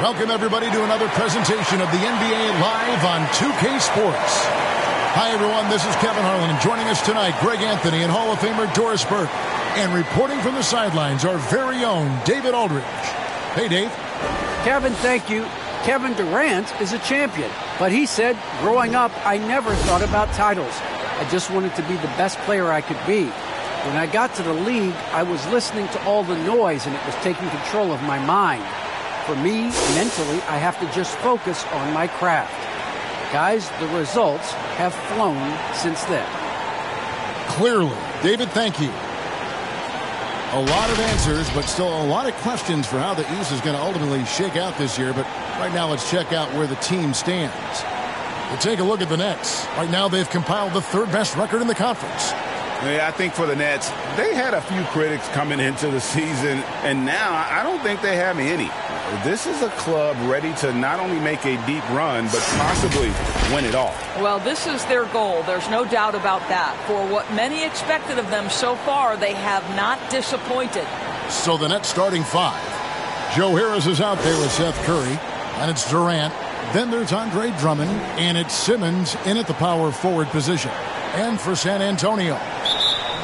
Welcome, everybody, to another presentation of the NBA Live on 2K Sports. Hi, everyone. This is Kevin Harlan, and joining us tonight, Greg Anthony and Hall of Famer Doris Burke. And reporting from the sidelines, our very own David Aldridge. Hey, Dave. Kevin, thank you. Kevin Durant is a champion, but he said, growing up, I never thought about titles. I just wanted to be the best player I could be. When I got to the league, I was listening to all the noise, and it was taking control of my mind. For me, mentally, I have to just focus on my craft. Guys, the results have flown since then. Clearly. David, thank you. A lot of answers, but still a lot of questions for how the East is going to ultimately shake out this year. But right now, let's check out where the team stands. We'll take a look at the Nets. Right now, they've compiled the third best record in the conference. Yeah, I think for the Nets, they had a few critics coming into the season, and now I don't think they have any. This is a club ready to not only make a deep run, but possibly win it all. Well, this is their goal. There's no doubt about that. For what many expected of them so far, they have not disappointed. So the Nets starting five. Joe Harris is out there with Seth Curry, and it's Durant. Then there's Andre Drummond, and it's Simmons in at the power forward position. And for San Antonio,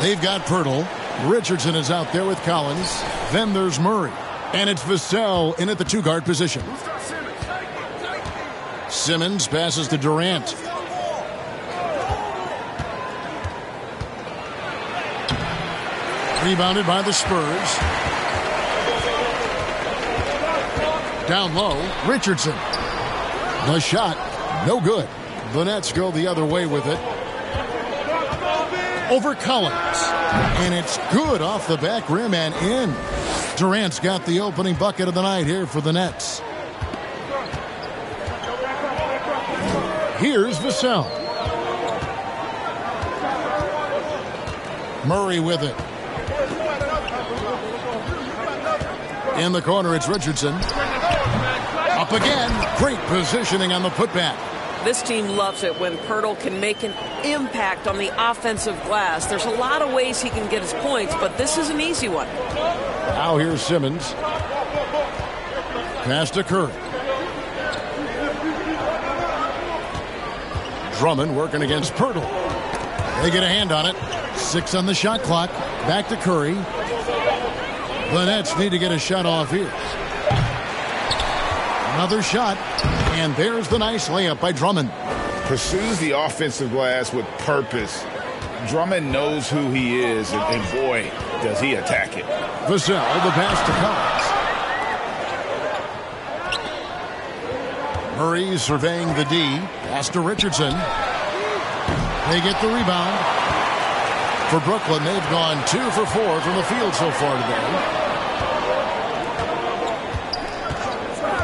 they've got Pirtle. Richardson is out there with Collins. Then there's Murray. And it's Vassell in at the two-guard position. Simmons passes to Durant. Rebounded by the Spurs. Down low, Richardson. The shot, no good. The Nets go the other way with it. Over Collins. And it's good off the back rim and in. Durant's got the opening bucket of the night here for the Nets. Here's Vassell. Murray with it. In the corner, it's Richardson. Up again. Great positioning on the putback. This team loves it when Pirtle can make an impact on the offensive glass. There's a lot of ways he can get his points, but this is an easy one. Now here's Simmons. Pass to Curry. Drummond working against Pirtle. They get a hand on it. 6 on the shot clock. Back to Curry. The Nets need to get a shot off here. Another shot. And there's the nice layup by Drummond. Pursues the offensive glass with purpose. Drummond knows who he is, and boy, does he attack it. Vassell, the pass to Collins. Murray surveying the D. Pass to Richardson. They get the rebound. For Brooklyn, they've gone 2 for 4 from the field so far today.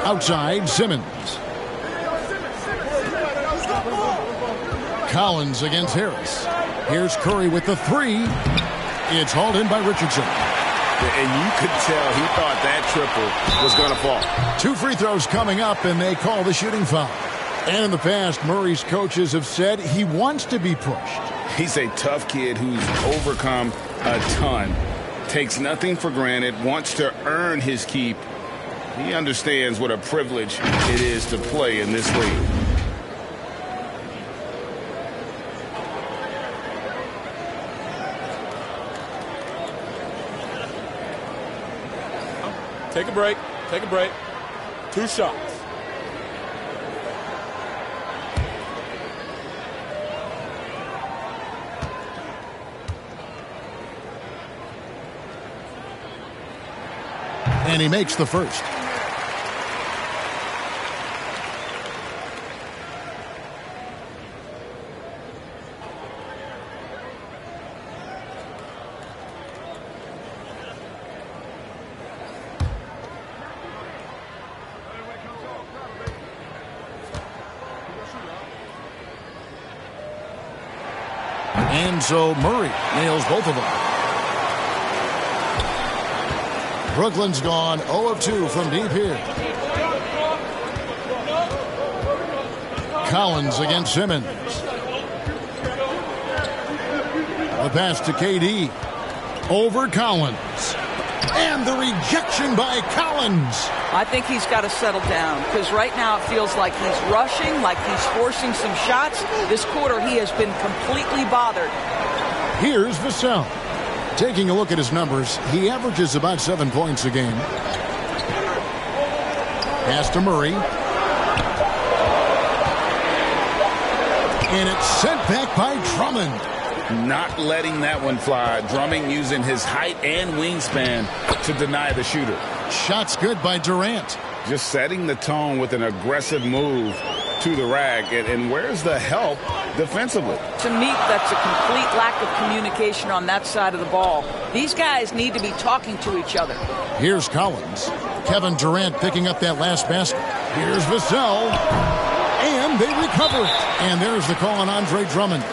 Outside, Simmons. Collins against Harris. Here's Curry with the 3. It's hauled in by Richardson. And you could tell he thought that triple was going to fall. 2 free throws coming up, and they call the shooting foul. And in the past, Murray's coaches have said he wants to be pushed. He's a tough kid who's overcome a ton. Takes nothing for granted, wants to earn his keep. He understands what a privilege it is to play in this league. Take a break. Take a break. 2 shots. And he makes the first. And so Murray nails both of them. Brooklyn's gone 0 of 2 from deep here. Collins against Simmons. The pass to KD. Over Collins. And the rejection by Collins. I think he's got to settle down because right now it feels like he's rushing, like he's forcing some shots. This quarter he has been completely bothered. Here's Vassell. Taking a look at his numbers, he averages about 7 points a game. Pass to Murray. And it's sent back by Drummond. Not letting that one fly. Drummond using his height and wingspan to deny the shooter. Shot's good by Durant. Just setting the tone with an aggressive move to the rack. And where's the help defensively? To me, that's a complete lack of communication on that side of the ball. These guys need to be talking to each other. Here's Collins. Kevin Durant picking up that last basket. Here's Vassell. And they recover it. And there's the call on Andre Drummond.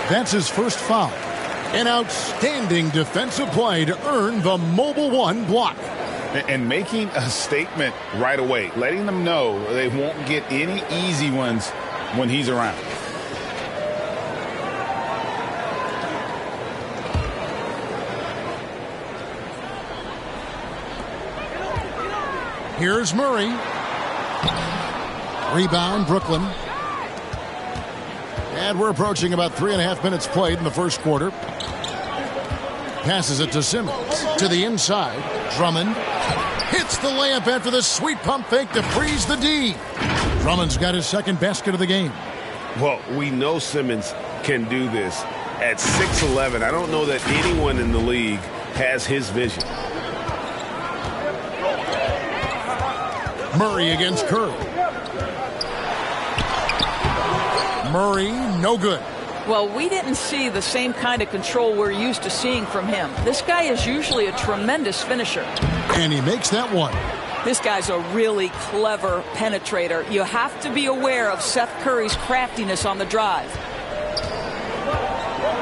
That's his first foul. An outstanding defensive play to earn the Mobile One block. And making a statement right away, letting them know they won't get any easy ones when he's around. Here's Murray. Rebound, Brooklyn. And we're approaching about 3.5 minutes played in the first quarter. Passes it to Simmons. To the inside. Drummond hits the layup after the sweet pump fake to freeze the D. Drummond's got his second basket of the game. Well, we know Simmons can do this. At 6'11", I don't know that anyone in the league has his vision. Murray against Curry. Murray, no good. Well, we didn't see the same kind of control we're used to seeing from him. This guy is usually a tremendous finisher. And he makes that one. This guy's a really clever penetrator. You have to be aware of Seth Curry's craftiness on the drive.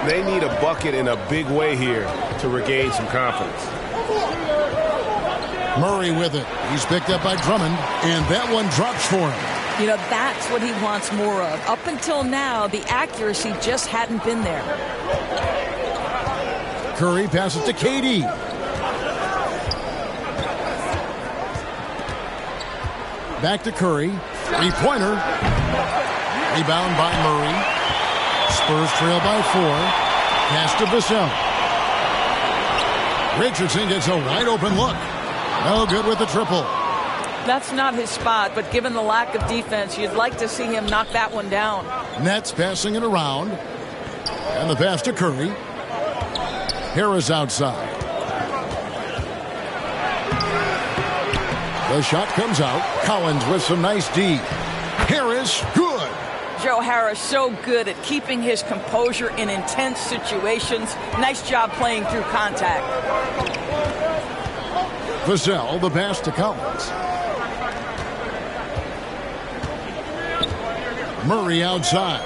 They need a bucket in a big way here to regain some confidence. Murray with it. He's picked up by Drummond, and that one drops for him. You know, that's what he wants more of. Up until now, the accuracy just hadn't been there. Curry passes to KD. Back to Curry. Three-pointer. Rebound by Murray. Spurs trail by 4. Pass to Vassell. Richardson gets a wide-open look. No good with the triple. That's not his spot, but given the lack of defense, you'd like to see him knock that one down. Nets passing it around. And the pass to Curry. Harris outside. The shot comes out. Collins with some nice D. Harris, good. Joe Harris so good at keeping his composure in intense situations. Nice job playing through contact. Vassell, the pass to Collins. Murray outside.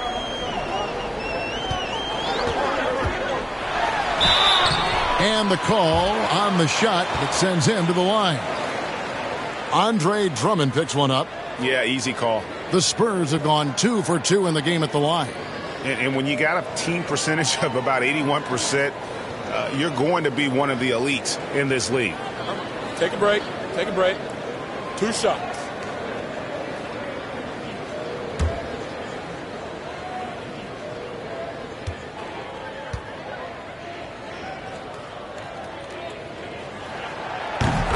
And the call on the shot that sends him to the line. Andre Drummond picks one up. Yeah, easy call. The Spurs have gone 2 for 2 in the game at the line. And when you got a team percentage of about 81%, you're going to be one of the elites in this league. Take a break. Take a break. 2 shots.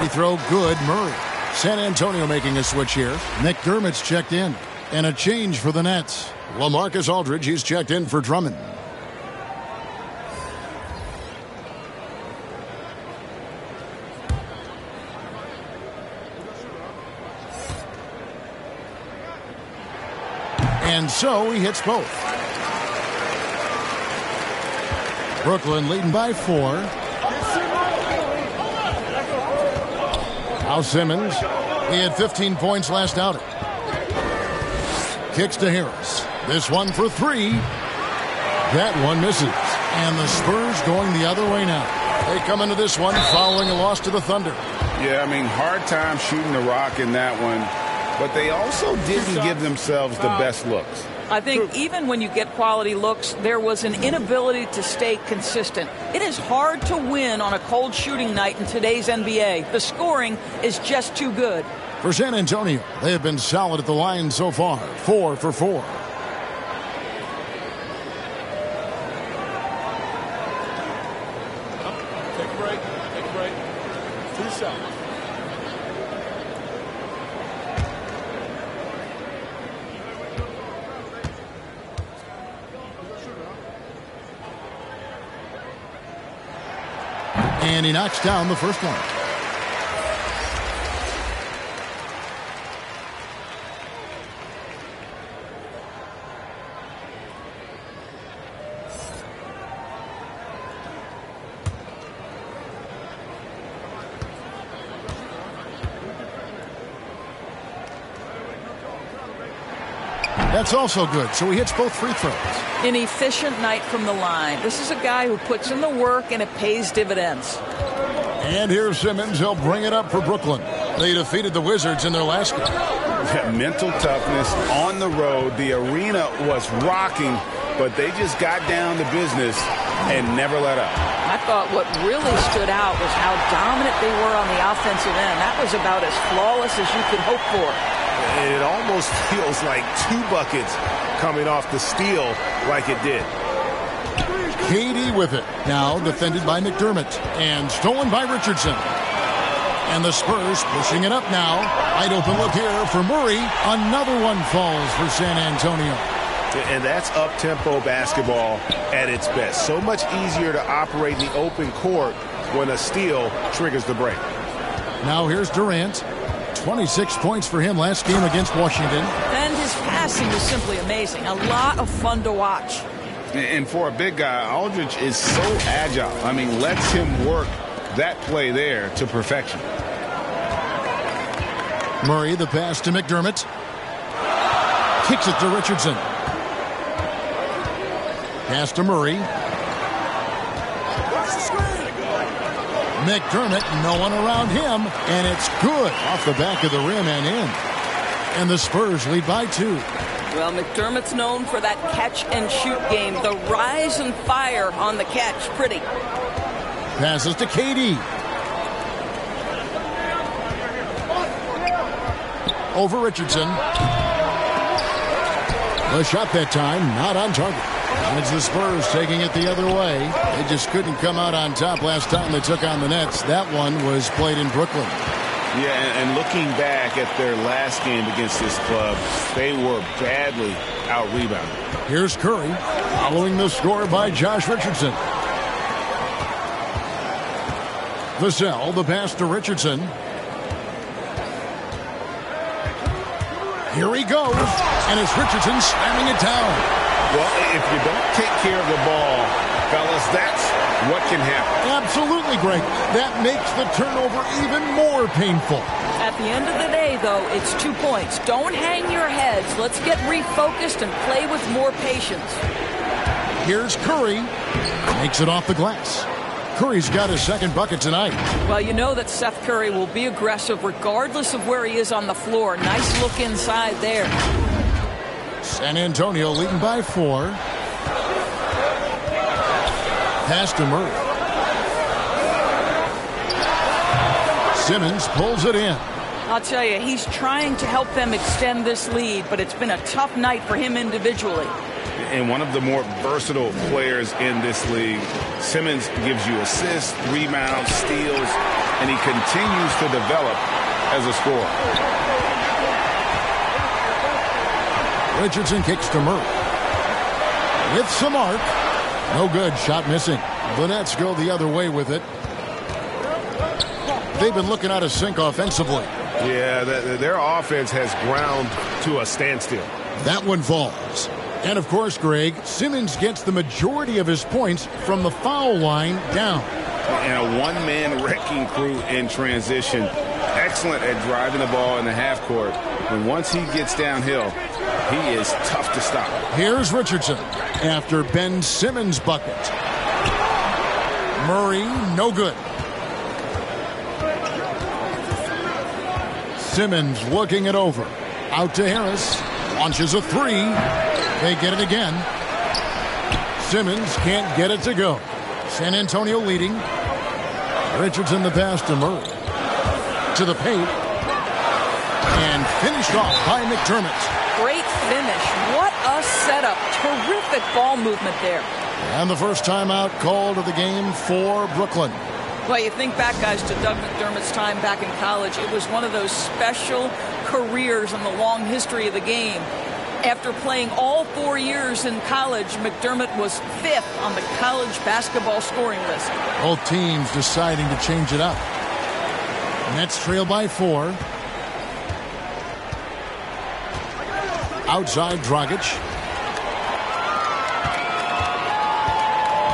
Free throw good, Murray. San Antonio making a switch here. McDermott's checked in. And a change for the Nets. LaMarcus Aldridge, he's checked in for Drummond. And so he hits both. Brooklyn leading by 4. Now Simmons. He had 15 points last outing. Kicks to Harris. This one for 3. That one misses. And the Spurs going the other way now. They come into this one following a loss to the Thunder. Yeah, I mean, hard time shooting the rock in that one. but they also didn't give themselves the best looks. I think even when you get quality looks, there was an inability to stay consistent. It is hard to win on a cold shooting night in today's NBA. The scoring is just too good. For San Antonio, they have been solid at the line so far, 4 for 4. Take a break. Take a break. 2 shots. And he knocks down the first one. That's also good, so he hits both free throws. An efficient night from the line. This is a guy who puts in the work and it pays dividends. And here's Simmons. He'll bring it up for Brooklyn. They defeated the Wizards in their last game. Mental toughness on the road. The arena was rocking, but they just got down to business and never let up. I thought what really stood out was how dominant they were on the offensive end. That was about as flawless as you could hope for. It almost feels like 2 buckets coming off the steal like it did. KD with it. Now defended by McDermott. And stolen by Richardson. And the Spurs pushing it up now. Wide open look here for Murray. Another one falls for San Antonio. And that's up-tempo basketball at its best. So much easier to operate in the open court when a steal triggers the break. Now here's Durant. 26 points for him last game against Washington. And his passing was simply amazing. A lot of fun to watch. And for a big guy, Aldridge is so agile. I mean, lets him work that play there to perfection. Murray, the pass to McDermott. Kicks it to Richardson. Pass to Murray. McDermott, no one around him, and it's good off the back of the rim and in. And the Spurs lead by 2. Well, McDermott's known for that catch-and-shoot game. The rise and fire on the catch. Pretty. Passes to KD. Over Richardson. The shot that time, not on target. And it's the Spurs taking it the other way. They just couldn't come out on top last time they took on the Nets. That one was played in Brooklyn. Yeah, and looking back at their last game against this club, they were badly out-rebounded. Here's Curry, following the score by Josh Richardson. Vassell, the pass to Richardson. Here he goes, and it's Richardson slamming it down. Well, if you don't take care of the ball, fellas, that's what can happen. Absolutely, Greg. That makes the turnover even more painful. At the end of the day, though, it's 2 points. Don't hang your heads. Let's get refocused and play with more patience. Here's Curry. Makes it off the glass. Curry's got his second bucket tonight. Well, you know that Seth Curry will be aggressive regardless of where he is on the floor. Nice look inside there. San Antonio leading by 4. Pass to Murray. Simmons pulls it in. I'll tell you, he's trying to help them extend this lead, but it's been a tough night for him individually. And one of the more versatile players in this league. Simmons gives you assists, rebounds, steals, and he continues to develop as a scorer. Richardson kicks to Murray. With some arc. No good. Shot missing. The Nets go the other way with it. They've been looking out of sync offensively. Yeah, their offense has ground to a standstill. That one falls. And, of course, Greg, Simmons gets the majority of his points from the foul line down. And a one-man wrecking crew in transition. Excellent at driving the ball in the half court. And once he gets downhill, he is tough to stop. Here's Richardson after Ben Simmons' bucket. Murray, no good. Simmons looking it over. Out to Harris. Launches a three. They get it again. Simmons can't get it to go. San Antonio leading. Richardson the pass to Murray. To the paint. And finished off by McDermott. Great finish. What a setup. Terrific ball movement there. And the first timeout called of the game for Brooklyn. Well, you think back, guys, to Doug McDermott's time back in college. It was one of those special careers in the long history of the game. After playing all 4 years in college, McDermott was 5th on the college basketball scoring list. Both teams deciding to change it up. Nets trail by 4. Outside Dragic.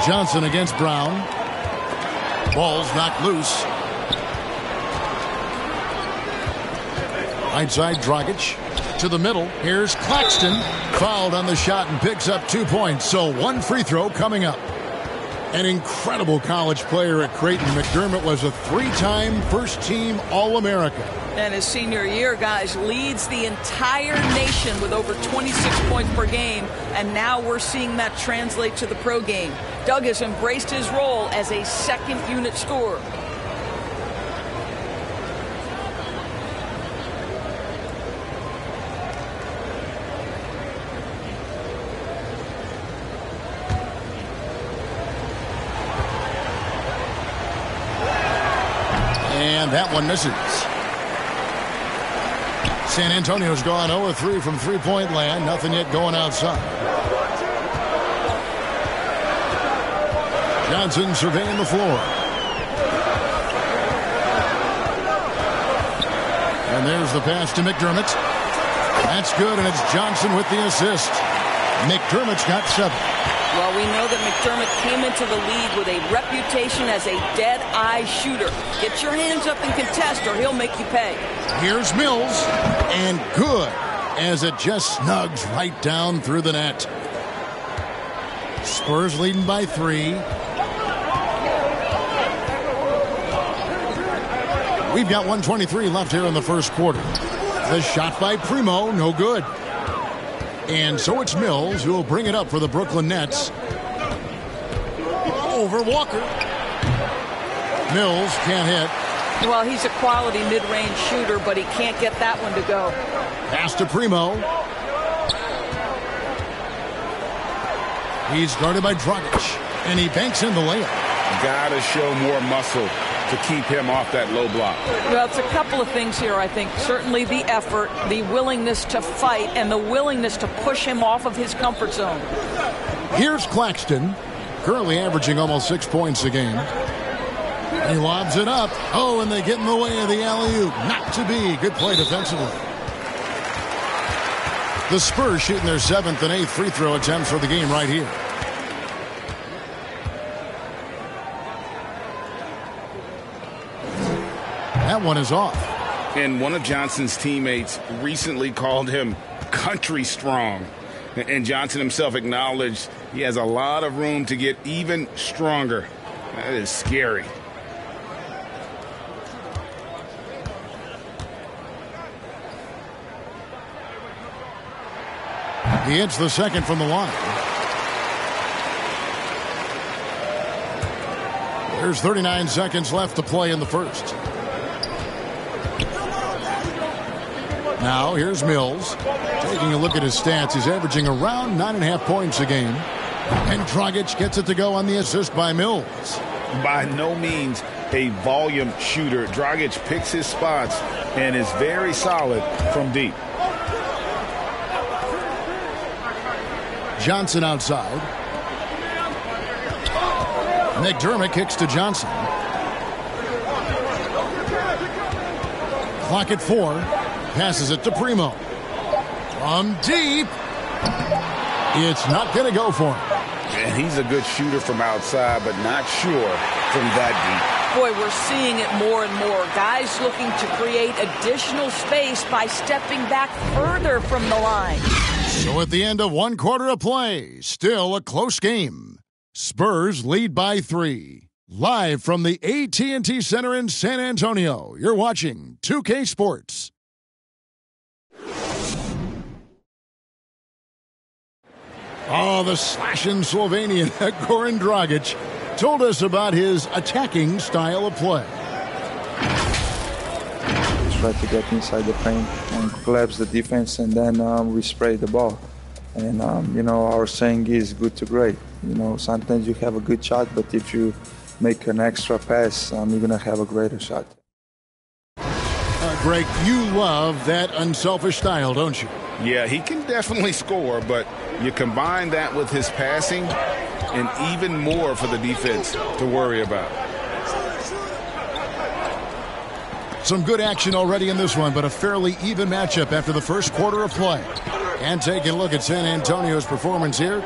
Johnson against Brown. Ball's knocked loose. Right side Dragic. To the middle. Here's Claxton. Fouled on the shot and picks up 2 points. So one free throw coming up. An incredible college player at Creighton. McDermott was a 3-time first-team All-American. And his senior year, guys, leads the entire nation with over 26 points per game. And now we're seeing that translate to the pro game. Doug has embraced his role as a second-unit scorer. And that one misses. San Antonio's gone 0-3 from three-point land. Nothing yet going outside. Johnson surveying the floor. And there's the pass to McDermott. That's good, and it's Johnson with the assist. McDermott's got 7. Well, we know that McDermott came into the league with a reputation as a dead-eye shooter. Get your hands up and contest, or he'll make you pay. Here's Mills, and good, as it just snugs right down through the net. Spurs leading by 3. We've got 1:23 left here in the first quarter. The shot by Primo, no good. And so it's Mills who will bring it up for the Brooklyn Nets. Over Walker. Mills can't hit. Well, he's a quality mid-range shooter, but he can't get that one to go. Pass to Primo. He's guarded by Dragic, and he banks in the layup. Gotta show more muscle to keep him off that low block. Well, it's a couple of things here, I think. Certainly the effort, the willingness to fight, and the willingness to push him off of his comfort zone. Here's Claxton, currently averaging almost 6 points a game. He lobs it up. Oh, and they get in the way of the alley-oop. Not to be. Good play defensively. The Spurs shooting their 7th and 8th free throw attempts for the game right here. That one is off. And one of Johnson's teammates recently called him country strong. And Johnson himself acknowledged he has a lot of room to get even stronger. That is scary. He hits the second from the line. There's 39 seconds left to play in the first. Now here's Mills. Taking a look at his stats, he's averaging around 9.5 points a game. And Dragic gets it to go on the assist by Mills. By no means a volume shooter. Dragic picks his spots and is very solid from deep. Johnson outside. McDermott kicks to Johnson. Clock at 4. Passes it to Primo. From deep. It's not going to go for him. And he's a good shooter from outside, but not sure from that deep. Boy, we're seeing it more and more. Guys looking to create additional space by stepping back further from the line. So at the end of 1 quarter of play, still a close game. Spurs lead by 3. Live from the AT&TCenter in San Antonio, you're watching 2K Sports. Oh, the slashing Slovenian Goran Dragic told us about his attacking style of play. Try to get inside the paint and collapse the defense, and then we spray the ball. And, our saying is good to great. Sometimes you have a good shot, but if you make an extra pass, you're going to have a greater shot. Greg, you love that unselfish style, don't you? Yeah, he can definitely score, but you combine that with his passing and even more for the defense to worry about. Some good action already in this one, but a fairly even matchup after the first quarter of play. And taking a look at San Antonio's performance here,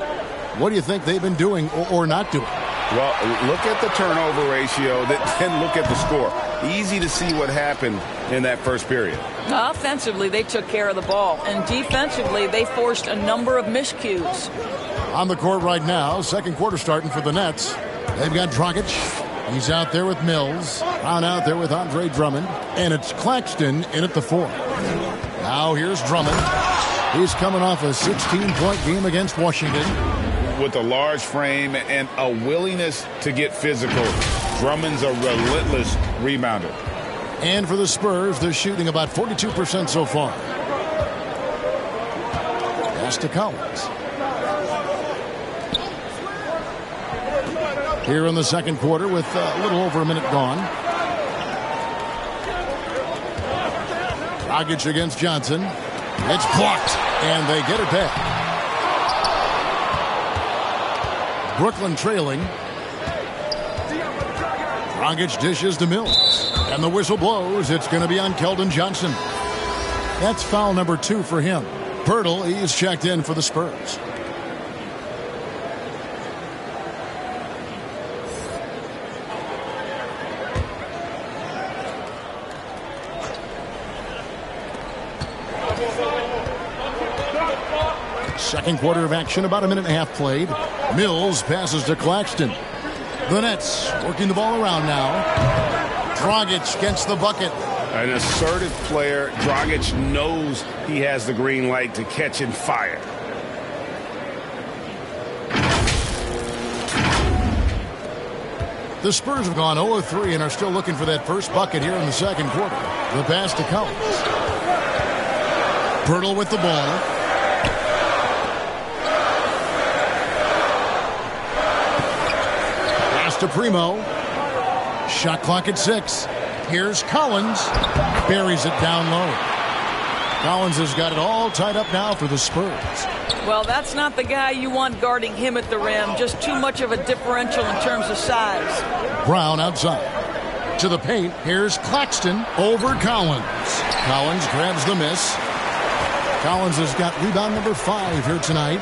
what do you think they've been doing or not doing? Well, look at the turnover ratio, then look at the score. Easy to see what happened in that first period. Offensively, they took care of the ball, and defensively, they forced a number of miscues. On the court right now, second quarter starting for the Nets. They've got Dragic. He's out there with Mills. Brown out there with Andre Drummond. And it's Claxton in at the 4. Now here's Drummond. He's coming off a 16-point game against Washington. With a large frame and a willingness to get physical, Drummond's a relentless rebounder. And for the Spurs, they're shooting about 42% so far. Pass to Collins. Here in the second quarter with a little over a minute gone. Dragic against Johnson. It's blocked, and they get it back. Brooklyn trailing. Dragic dishes to Mills. And the whistle blows. It's going to be on Keldon Johnson. That's foul number 2 for him. Pirtle, he's checked in for the Spurs. Second quarter of action, about a minute and a half played. Mills passes to Claxton. The Nets working the ball around now. Dragic gets the bucket. An assertive player. Dragic knows he has the green light to catch and fire. The Spurs have gone 0-3 and are still looking for that first bucket here in the second quarter. The pass to Collins. Pirtle with the ball. To Primo. Shot clock at 6. Here's Collins. Buries it down low. Collins has got it all tied up now for the Spurs. Well, that's not the guy you want guarding him at the rim. Just too much of a differential in terms of size. Brown outside. To the paint. Here's Claxton over Collins. Collins grabs the miss. Collins has got rebound number 5 here tonight.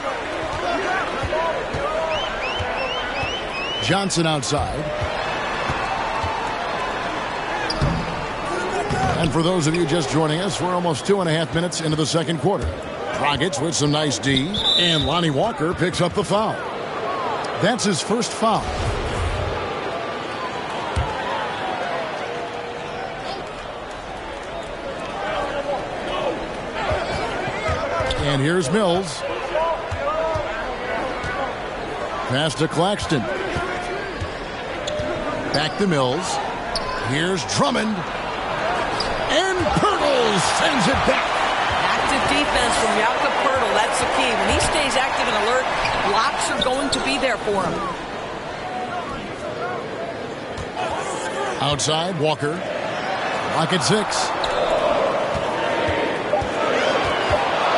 Johnson outside. And for those of you just joining us, we're almost 2.5 minutes into the second quarter. Dragic with some nice D, and Lonnie Walker picks up the foul. That's his first foul. And here's Mills. Pass to Claxton. Back to Mills. Here's Drummond. And Pirtle sends it back. Active defense from Jakob Pirtle. That's the key. When he stays active and alert, blocks are going to be there for him. Outside, Walker. Clock at 6.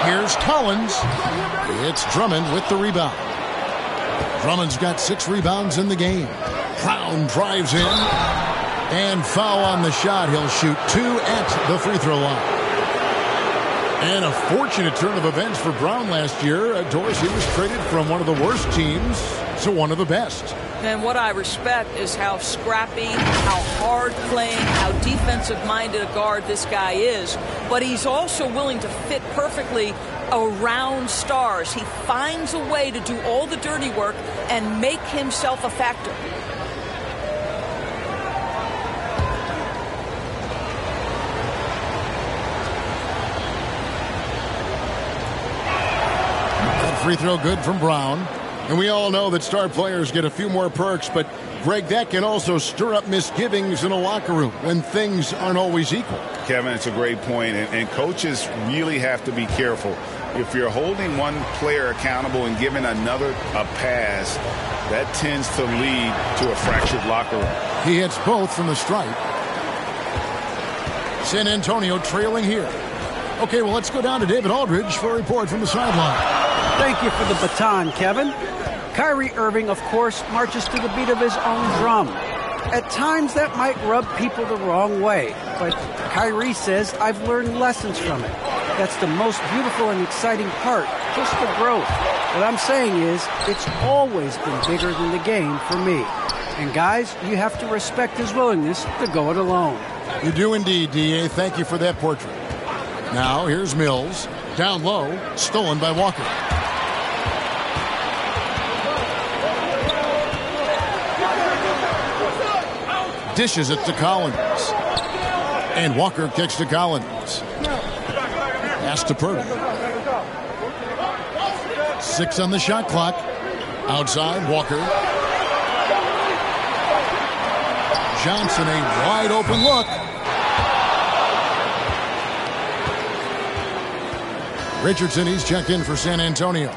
Here's Collins. It's Drummond with the rebound. Drummond's got 6 rebounds in the game. Brown drives in. And foul on the shot. He'll shoot 2 at the free throw line. And a fortunate turn of events for Brown last year. Dorsey was traded from one of the worst teams to one of the best. And what I respect is how scrappy, how hard playing, how defensive minded a guard this guy is. But he's also willing to fit perfectly around stars. He finds a way to do all the dirty work and make himself a factor. Free throw good from Brown. And we all know that star players get a few more perks, but Greg, that can also stir up misgivings in a locker room when things aren't always equal. Kevin, it's a great point, and coaches really have to be careful. If you're holding one player accountable and giving another a pass, that tends to lead to a fractured locker room. He hits both from the stripe. San Antonio trailing here. Okay, well, let's go down to David Aldridge for a report from the sideline. Thank you for the baton, Kevin. Kyrie Irving, of course, marches to the beat of his own drum. At times, that might rub people the wrong way, but Kyrie says, I've learned lessons from it. That's the most beautiful and exciting part, just the growth. What I'm saying is, it's always been bigger than the game for me. And guys, you have to respect his willingness to go it alone. You do indeed, D.A. Thank you for that portrait. Now, here's Mills. Down low, stolen by Walker. Dishes it to Collins. And Walker kicks to Collins. Pass to Purdy. 6 on the shot clock. Outside, Walker. Johnson, a wide open look. Richardson, he's checked in for San Antonio.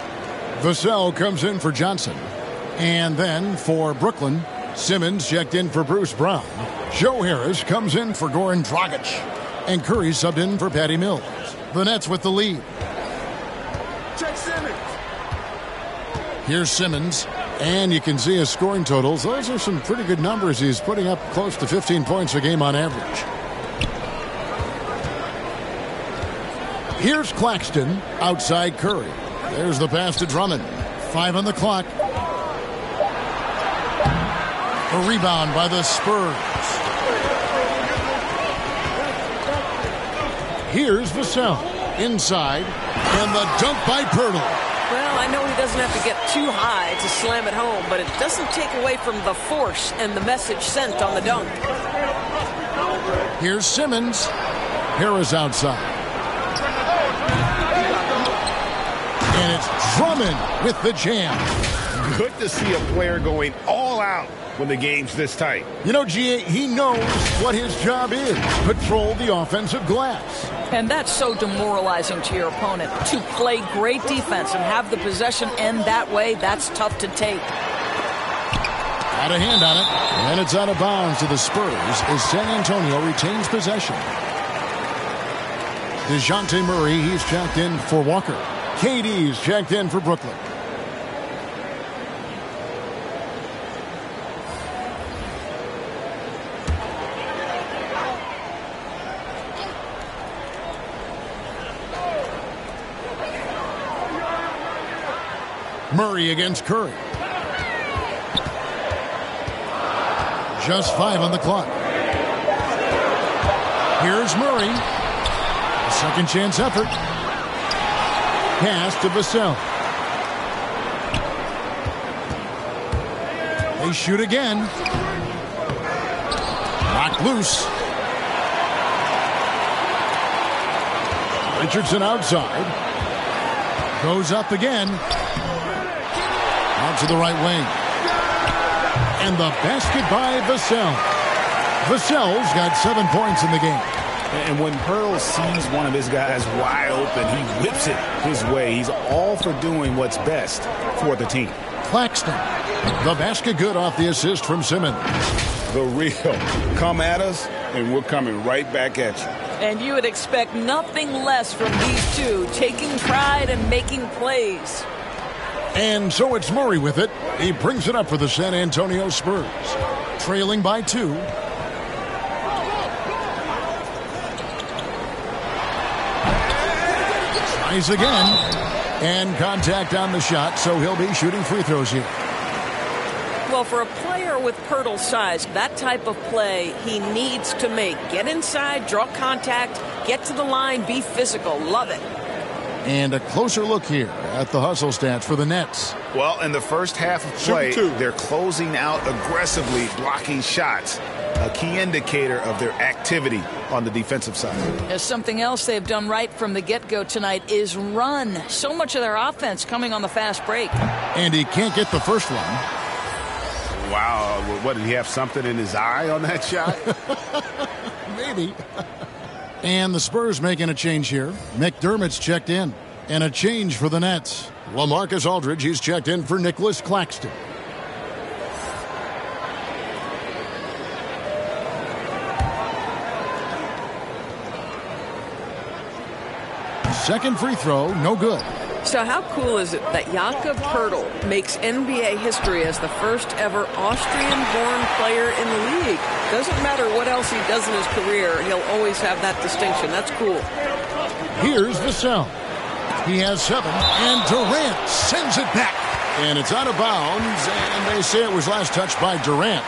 Vassell comes in for Johnson. And then for Brooklyn, Simmons checked in for Bruce Brown. Joe Harris comes in for Goran Dragic. And Curry subbed in for Patty Mills. The Nets with the lead. Check Simmons. Here's Simmons. And you can see his scoring totals. Those are some pretty good numbers. He's putting up close to 15 points a game on average. Here's Claxton outside Curry. There's the pass to Drummond. 5 on the clock. A rebound by the Spurs. Here's Vassell inside. And the dunk by Pirtle. Well, I know he doesn't have to get too high to slam it home, but it doesn't take away from the force and the message sent on the dunk. Here's Simmons. Harris outside. And it's Drummond with the jam. Good to see a player going all out when the game's this tight. You know, G.A., he knows what his job is. Patrol the offensive glass. And that's so demoralizing to your opponent. To play great defense and have the possession end that way, that's tough to take. Got a hand on it. And it's out of bounds to the Spurs as San Antonio retains possession. DeJounte Murray, he's checked in for Walker. KD's checked in for Brooklyn. Murray against Curry. Just 5 on the clock. Here's Murray. A second chance effort. Pass to Vassell. They shoot again. Knocked loose. Richardson outside. Goes up again. Out to the right wing. And the basket by Vassell. Vassell's got 7 points in the game. And when Pearl sees one of his guys wide open, he whips it his way. He's all for doing what's best for the team. Claxton. The basket good off the assist from Simmons. The real. Come at us, and we're coming right back at you. And you would expect nothing less from these two, taking pride and making plays. And so it's Murray with it. He brings it up for the San Antonio Spurs. Trailing by 2. Tries again. And contact on the shot, so he'll be shooting free throws here. Well, for a player with Pirtle's size, that type of play he needs to make. Get inside, draw contact, get to the line, be physical. Love it. And a closer look here at the hustle stats for the Nets. Well, in the first half of play, they're closing out aggressively, blocking shots. a key indicator of their activity on the defensive side. There's something else they've done right from the get-go tonight is run. So much of their offense coming on the fast break. And he can't get the first one. Wow, what, did he have something in his eye on that shot? Maybe. And the Spurs making a change here. McDermott's checked in. And a change for the Nets. LaMarcus Aldridge, he's checked in for Nicholas Claxton. Second free throw, no good. So how cool is it that Jakob Poeltl makes NBA history as the first ever Austrian-born player in the league? Doesn't matter what else he does in his career, he'll always have that distinction. That's cool. Here's Vassell. He has 7, and Durant sends it back. And it's out of bounds, and they say it was last touched by Durant.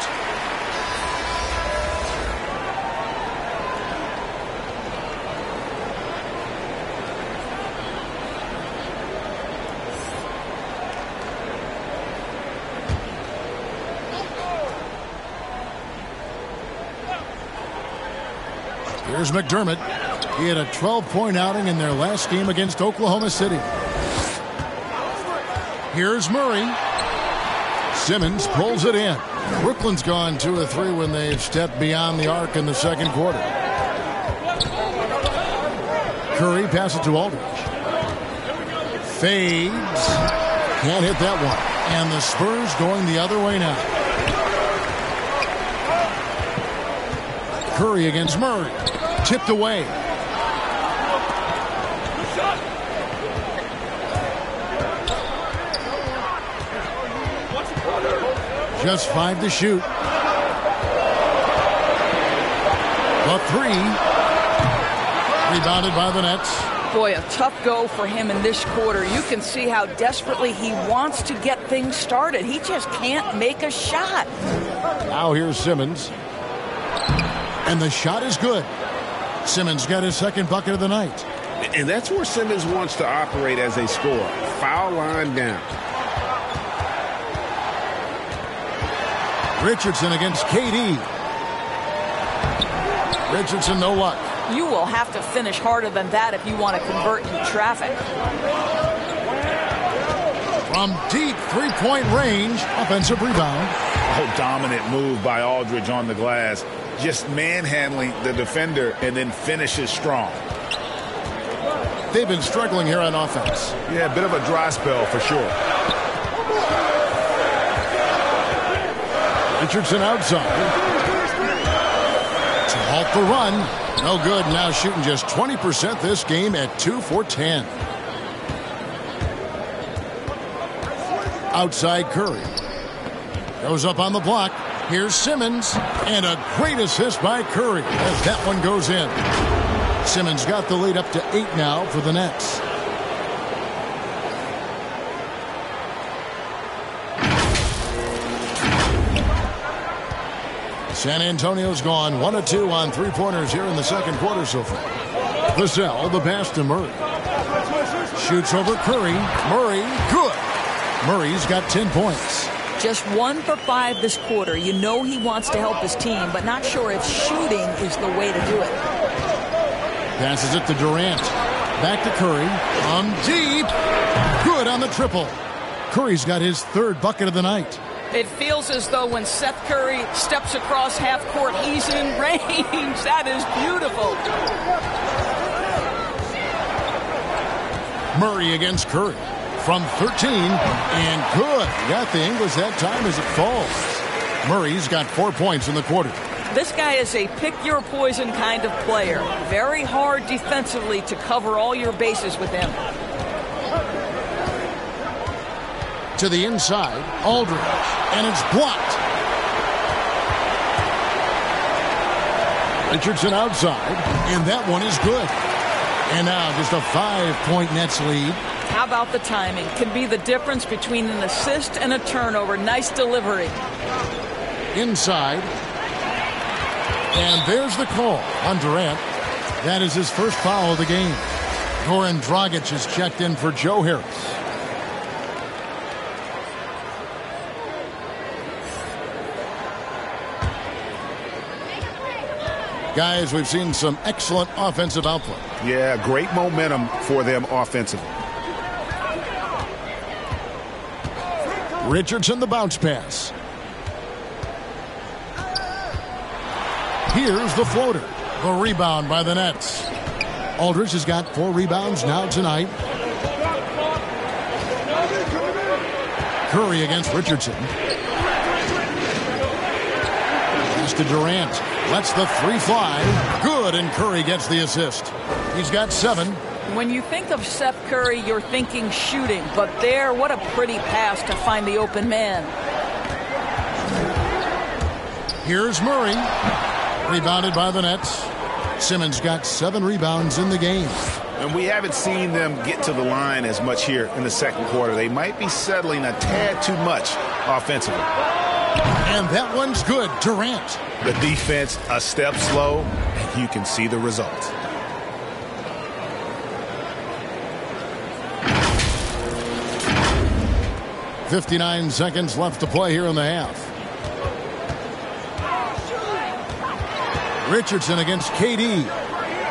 Here's McDermott. He had a 12-point outing in their last game against Oklahoma City. Here's Murray. Simmons pulls it in. Brooklyn's gone 2 of 3 when they've stepped beyond the arc in the second quarter. Curry passes to Aldridge. Fades. Can't hit that one. And the Spurs going the other way now. Curry against Murray. Tipped away. Just 5 to shoot. The 3. Rebounded by the Nets. Boy, a tough go for him in this quarter. You can see how desperately he wants to get things started. He just can't make a shot. Now here's Simmons. And the shot is good. Simmons got his second bucket of the night. And that's where Simmons wants to operate as a scorer. Foul line down. Richardson against KD. Richardson, no luck. You will have to finish harder than that if you want to convert in traffic. From deep three-point range, offensive rebound. Oh, dominant move by Aldridge on the glass. Just manhandling the defender and then finishes strong. They've been struggling here on offense. Yeah, a bit of a dry spell for sure. Richardson outside. To halt the run. No good. Now shooting just 20% this game at 2 for 10. Outside Curry. Goes up on the block. Here's Simmons. And a great assist by Curry as that one goes in. Simmons got the lead up to 8 now for the Nets. San Antonio's gone 1 of 2 on three-pointers here in the second quarter so far. Vassell, the pass to Murray. Shoots over Curry. Murray, good. Murray's got 10 points. Just 1 for 5 this quarter. You know he wants to help his team, but not sure if shooting is the way to do it. Passes it to Durant. Back to Curry. From deep. Good on the triple. Curry's got his 3rd bucket of the night. It feels as though when Seth Curry steps across half court, he's in range. That is beautiful. Murray against Curry. From 13. And good. Got the English that time as it falls. Murray's got 4 points in the quarter. This guy is a pick-your-poison kind of player. Very hard defensively to cover all your bases with him. To the inside, Aldridge, and it's blocked. Richardson outside, and that one is good. And now just a 5-point Nets lead. How about the timing? Can be the difference between an assist and a turnover. Nice delivery. Inside. And there's the call on Durant. That is his first foul of the game. Goran Dragic is checked in for Joe Harris. Guys, we've seen some excellent offensive output. Yeah, great momentum for them offensively. Richardson, the bounce pass. Here's the floater. The rebound by the Nets. Aldridge has got 4 rebounds now tonight. Curry against Richardson. Pass to Durant. Lets the 3 fly. Good, and Curry gets the assist. He's got 7. When you think of Seth Curry, you're thinking shooting. But there, what a pretty pass to find the open man. Here's Murray. Rebounded by the Nets. Simmons got 7 rebounds in the game. And we haven't seen them get to the line as much here in the second quarter. They might be settling a tad too much offensively. And that one's good. Durant. The defense a step slow, and you can see the result. .59 seconds left to play here in the half. Richardson against KD.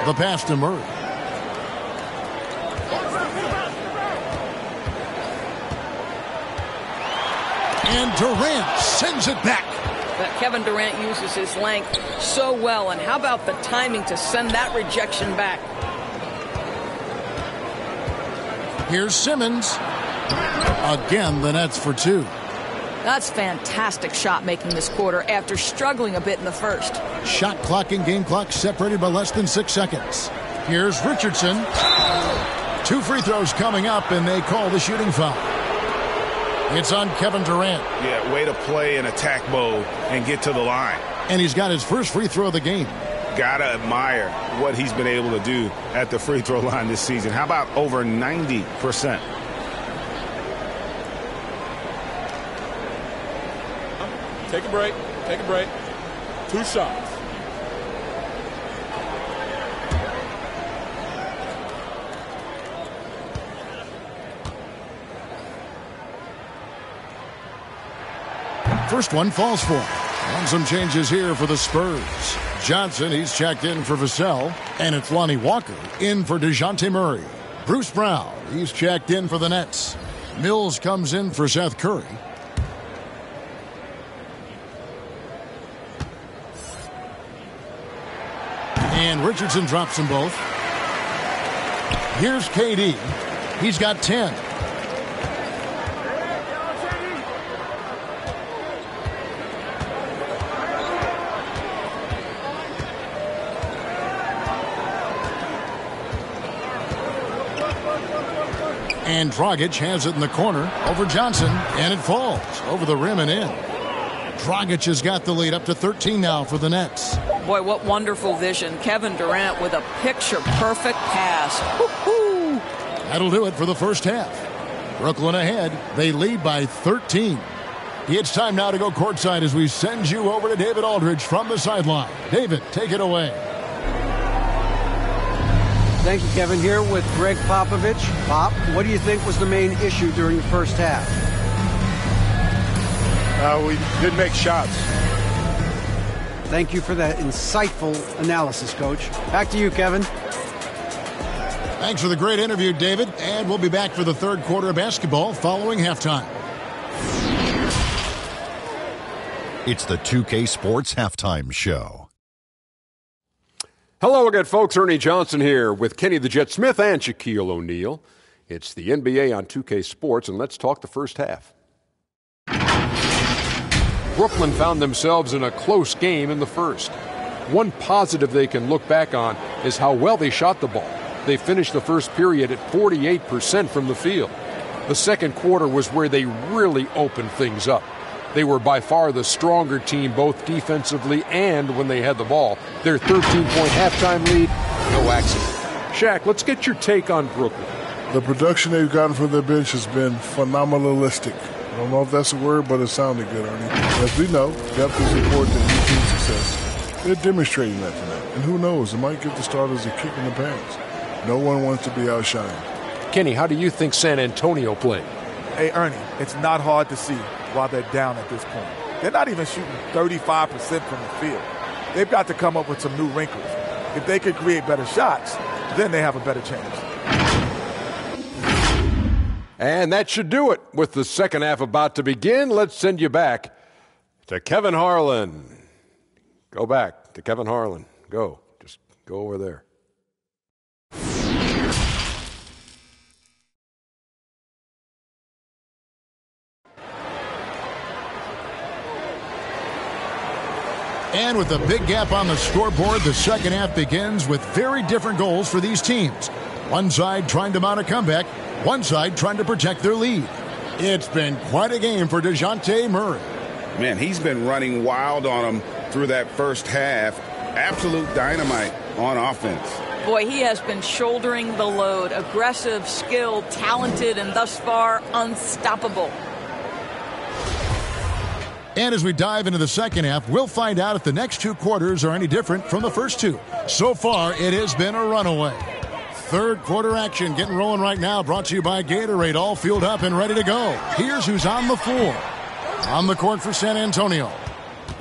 The pass to Murray. And Durant sends it back. But Kevin Durant uses his length so well. And how about the timing to send that rejection back? Here's Simmons. Again, the Nets for 2. That's fantastic shot making this quarter after struggling a bit in the first. Shot clock and game clock separated by less than 6 seconds. Here's Richardson. 2 free throws coming up, and they call the shooting foul. It's on Kevin Durant. Yeah, way to play in attack mode and get to the line. And he's got his first free throw of the game. Gotta admire what he's been able to do at the free throw line this season. How about over 90%? Take a break. Take a break. 2 shots. First one falls for him. And some changes here for the Spurs. Johnson, he's checked in for Vassell. And it's Lonnie Walker in for DeJounte Murray. Bruce Brown, he's checked in for the Nets. Mills comes in for Seth Curry. And Richardson drops them both. Here's KD. He's got 10. And Dragic has it in the corner over Johnson, and it falls over the rim and in. Dragic has got the lead up to 13 now for the Nets. Boy, what wonderful vision. Kevin Durant with a picture-perfect pass. Woo-hoo. That'll do it for the first half. Brooklyn ahead. They lead by 13. It's time now to go courtside as we send you over to David Aldridge from the sideline. David, take it away. Thank you, Kevin. Here with Greg Popovich. Pop, what do you think was the main issue during the first half? We didn't make shots. Thank you for that insightful analysis, Coach. Back to you, Kevin. Thanks for the great interview, David. And we'll be back for the third quarter of basketball following halftime. It's the 2K Sports Halftime Show. Hello again, folks. Ernie Johnson here with Kenny the Jet Smith and Shaquille O'Neal. It's the NBA on 2K Sports, and let's talk the first half. Brooklyn found themselves in a close game in the first. One positive they can look back on is how well they shot the ball. They finished the first period at 48% from the field. The second quarter was where they really opened things up. They were by far the stronger team, both defensively and when they had the ball. Their 13-point halftime lead, no accident. Shaq, let's get your take on Brooklyn. The production they've gotten from their bench has been phenomenalistic. I don't know if that's a word, but it sounded good, Ernie. As we know, depth is important in any team's success. They're demonstrating that tonight. And who knows, it might give the starters a kick in the pants. No one wants to be outshined. Kenny, how do you think San Antonio played? Hey, Ernie, it's not hard to see why they're down at this point. They're not even shooting 35% from the field. they've got to come up with some new wrinkles. If they can create better shots, then they have a better chance. And that should do it. With the second half about to begin, let's send you back to Kevin Harlan. Go back to Kevin Harlan. Go. Just go over there. And with a big gap on the scoreboard, the second half begins with very different goals for these teams. One side trying to mount a comeback, one side trying to protect their lead. It's been quite a game for DeJounte Murray. Man, he's been running wild on him through that first half. Absolute dynamite on offense. Boy, he has been shouldering the load. Aggressive, skilled, talented, and thus far unstoppable. And as we dive into the second half, we'll find out if the next two quarters are any different from the first two. So far, it has been a runaway. Third quarter action getting rolling right now, brought to you by Gatorade, all fueled up and ready to go. Here's who's on the floor. On the court for San Antonio,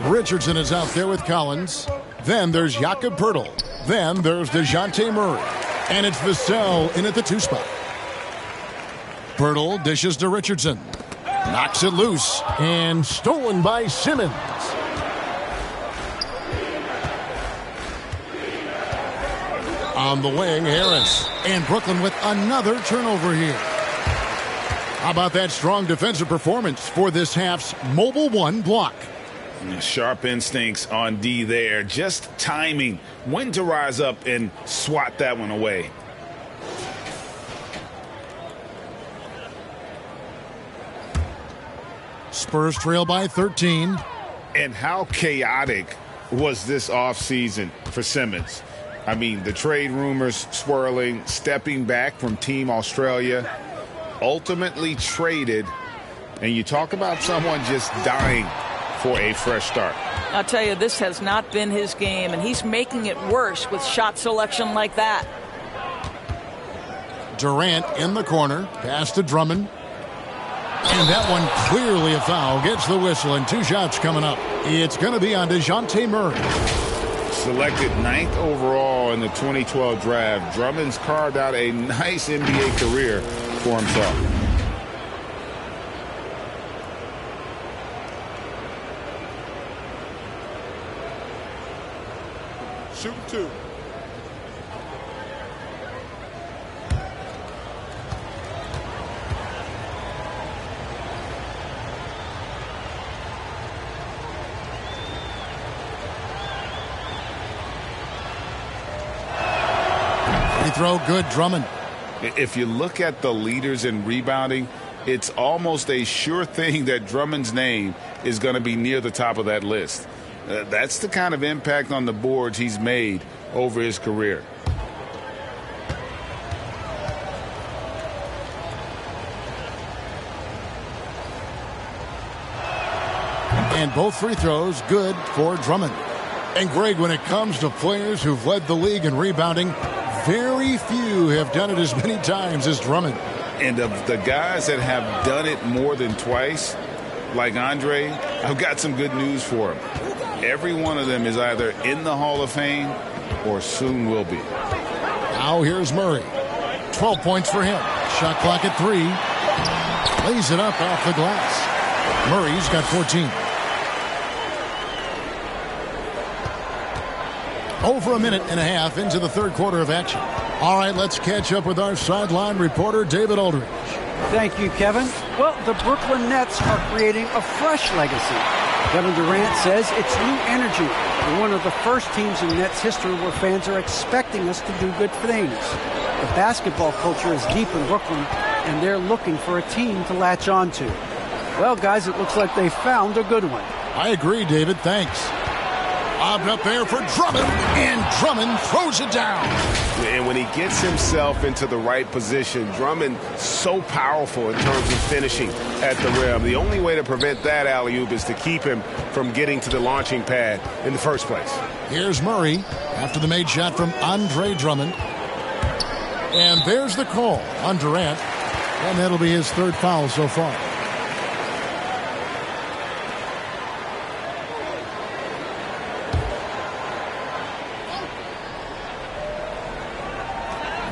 Richardson is out there with Collins. Then there's Jakob Poeltl. Then there's DeJounte Murray. And it's Vassell in at the 2 spot. Poeltl dishes to Richardson. Knocks it loose and stolen by Simmons. On the wing, Harris. And Brooklyn with another turnover here. How about that strong defensive performance for this half's Mobile One block? Sharp instincts on D there. Just timing when to rise up and swat that one away. Spurs trail by 13. And how chaotic was this offseason for Simmons? I mean, the trade rumors swirling, stepping back from Team Australia, ultimately traded. And you talk about someone just dying for a fresh start. I'll tell you, this has not been his game, and he's making it worse with shot selection like that. Durant in the corner, pass to Drummond. And that one clearly a foul. Gets the whistle, and 2 shots coming up. It's going to be on DeJounte Murray. Selected 9th overall in the 2012 draft, Drummond's carved out a nice NBA career for himself. Shooting 2. Throw good, Drummond. If you look at the leaders in rebounding, it's almost a sure thing that Drummond's name is going to be near the top of that list. That's the kind of impact on the boards he's made over his career. And both free throws good for Drummond. And Greg, when it comes to players who've led the league in rebounding, very few have done it as many times as Drummond. And of the guys that have done it more than twice, like Andre, I've got some good news for him. Every one of them is either in the Hall of Fame or soon will be. Now here's Murray. 12 points for him. Shot clock at 3. Lays it up off the glass. Murray's got 14. Over a minute and a half into the third quarter of action. All right, let's catch up with our sideline reporter, David Aldridge. Thank you, Kevin. Well, the Brooklyn Nets are creating a fresh legacy. Kevin Durant says it's new energy. We're one of the first teams in Nets history where fans are expecting us to do good things. The basketball culture is deep in Brooklyn, and they're looking for a team to latch on to. Well, guys, it looks like they found a good one. I agree, David. Thanks. Lobbed up there for Drummond, and Drummond throws it down. And when he gets himself into the right position, Drummond so powerful in terms of finishing at the rim. The only way to prevent that alley-oop is to keep him from getting to the launching pad in the first place. Here's Murray after the made shot from Andre Drummond. And there's the call on Durant, and that'll be his third foul so far.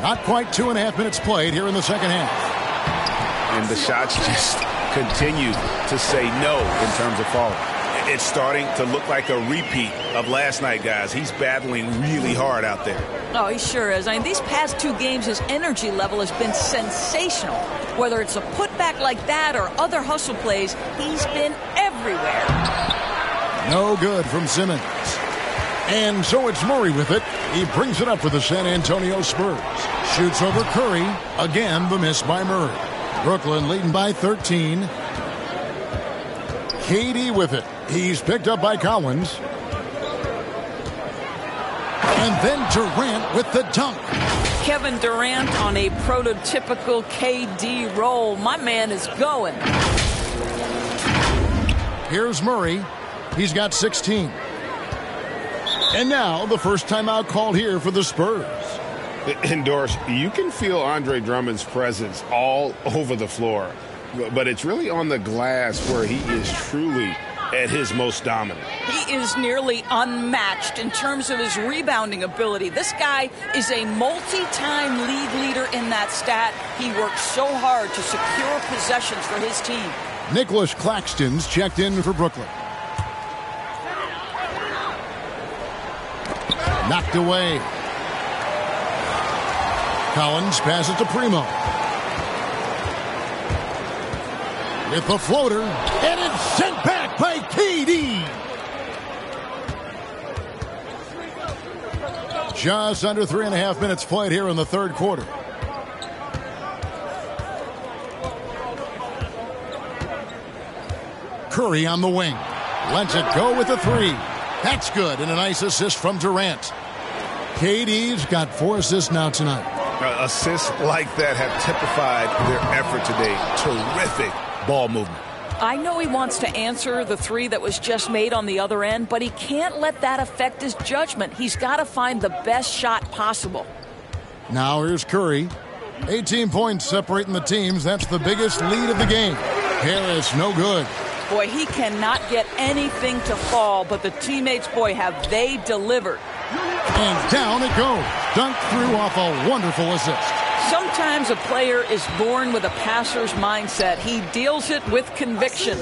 Not quite 2.5 minutes played here in the second half. And the shots just continue to say no in terms of falling. It's starting to look like a repeat of last night, guys. He's battling really hard out there. Oh, he sure is. I mean, these past 2 games, his energy level has been sensational. Whether it's a putback like that or other hustle plays, he's been everywhere. No good from Simmons. And so it's Murray with it. He brings it up for the San Antonio Spurs. Shoots over Curry. Again, the miss by Murray. Brooklyn leading by 13. KD with it. He's picked up by Collins. And then Durant with the dunk. Kevin Durant on a prototypical KD roll. My man is going. Here's Murray. He's got 16. And now the first timeout called here for the Spurs. And Doris, you can feel Andre Drummond's presence all over the floor, but it's really on the glass where he is truly at his most dominant. He is nearly unmatched in terms of his rebounding ability. This guy is a multi-time league leader in that stat. He works so hard to secure possessions for his team. Nicholas Claxton's checked in for Brooklyn. Knocked away. Collins passes to Primo. With the floater, and it's sent back by KD. Just under 3.5 minutes played here in the third quarter. Curry on the wing. Lets it go with the 3. That's good, and a nice assist from Durant. KD's got 4 assists now tonight. Assists like that have typified their effort today. Terrific ball movement. I know he wants to answer the 3 that was just made on the other end, but he can't let that affect his judgment. He's got to find the best shot possible. Now here's Curry. 18 points separating the teams. That's the biggest lead of the game. Harris, no good. Boy, he cannot get anything to fall, but the teammates, boy, have they delivered. And down it goes. Dunked through off a wonderful assist. Sometimes a player is born with a passer's mindset. He deals it with conviction.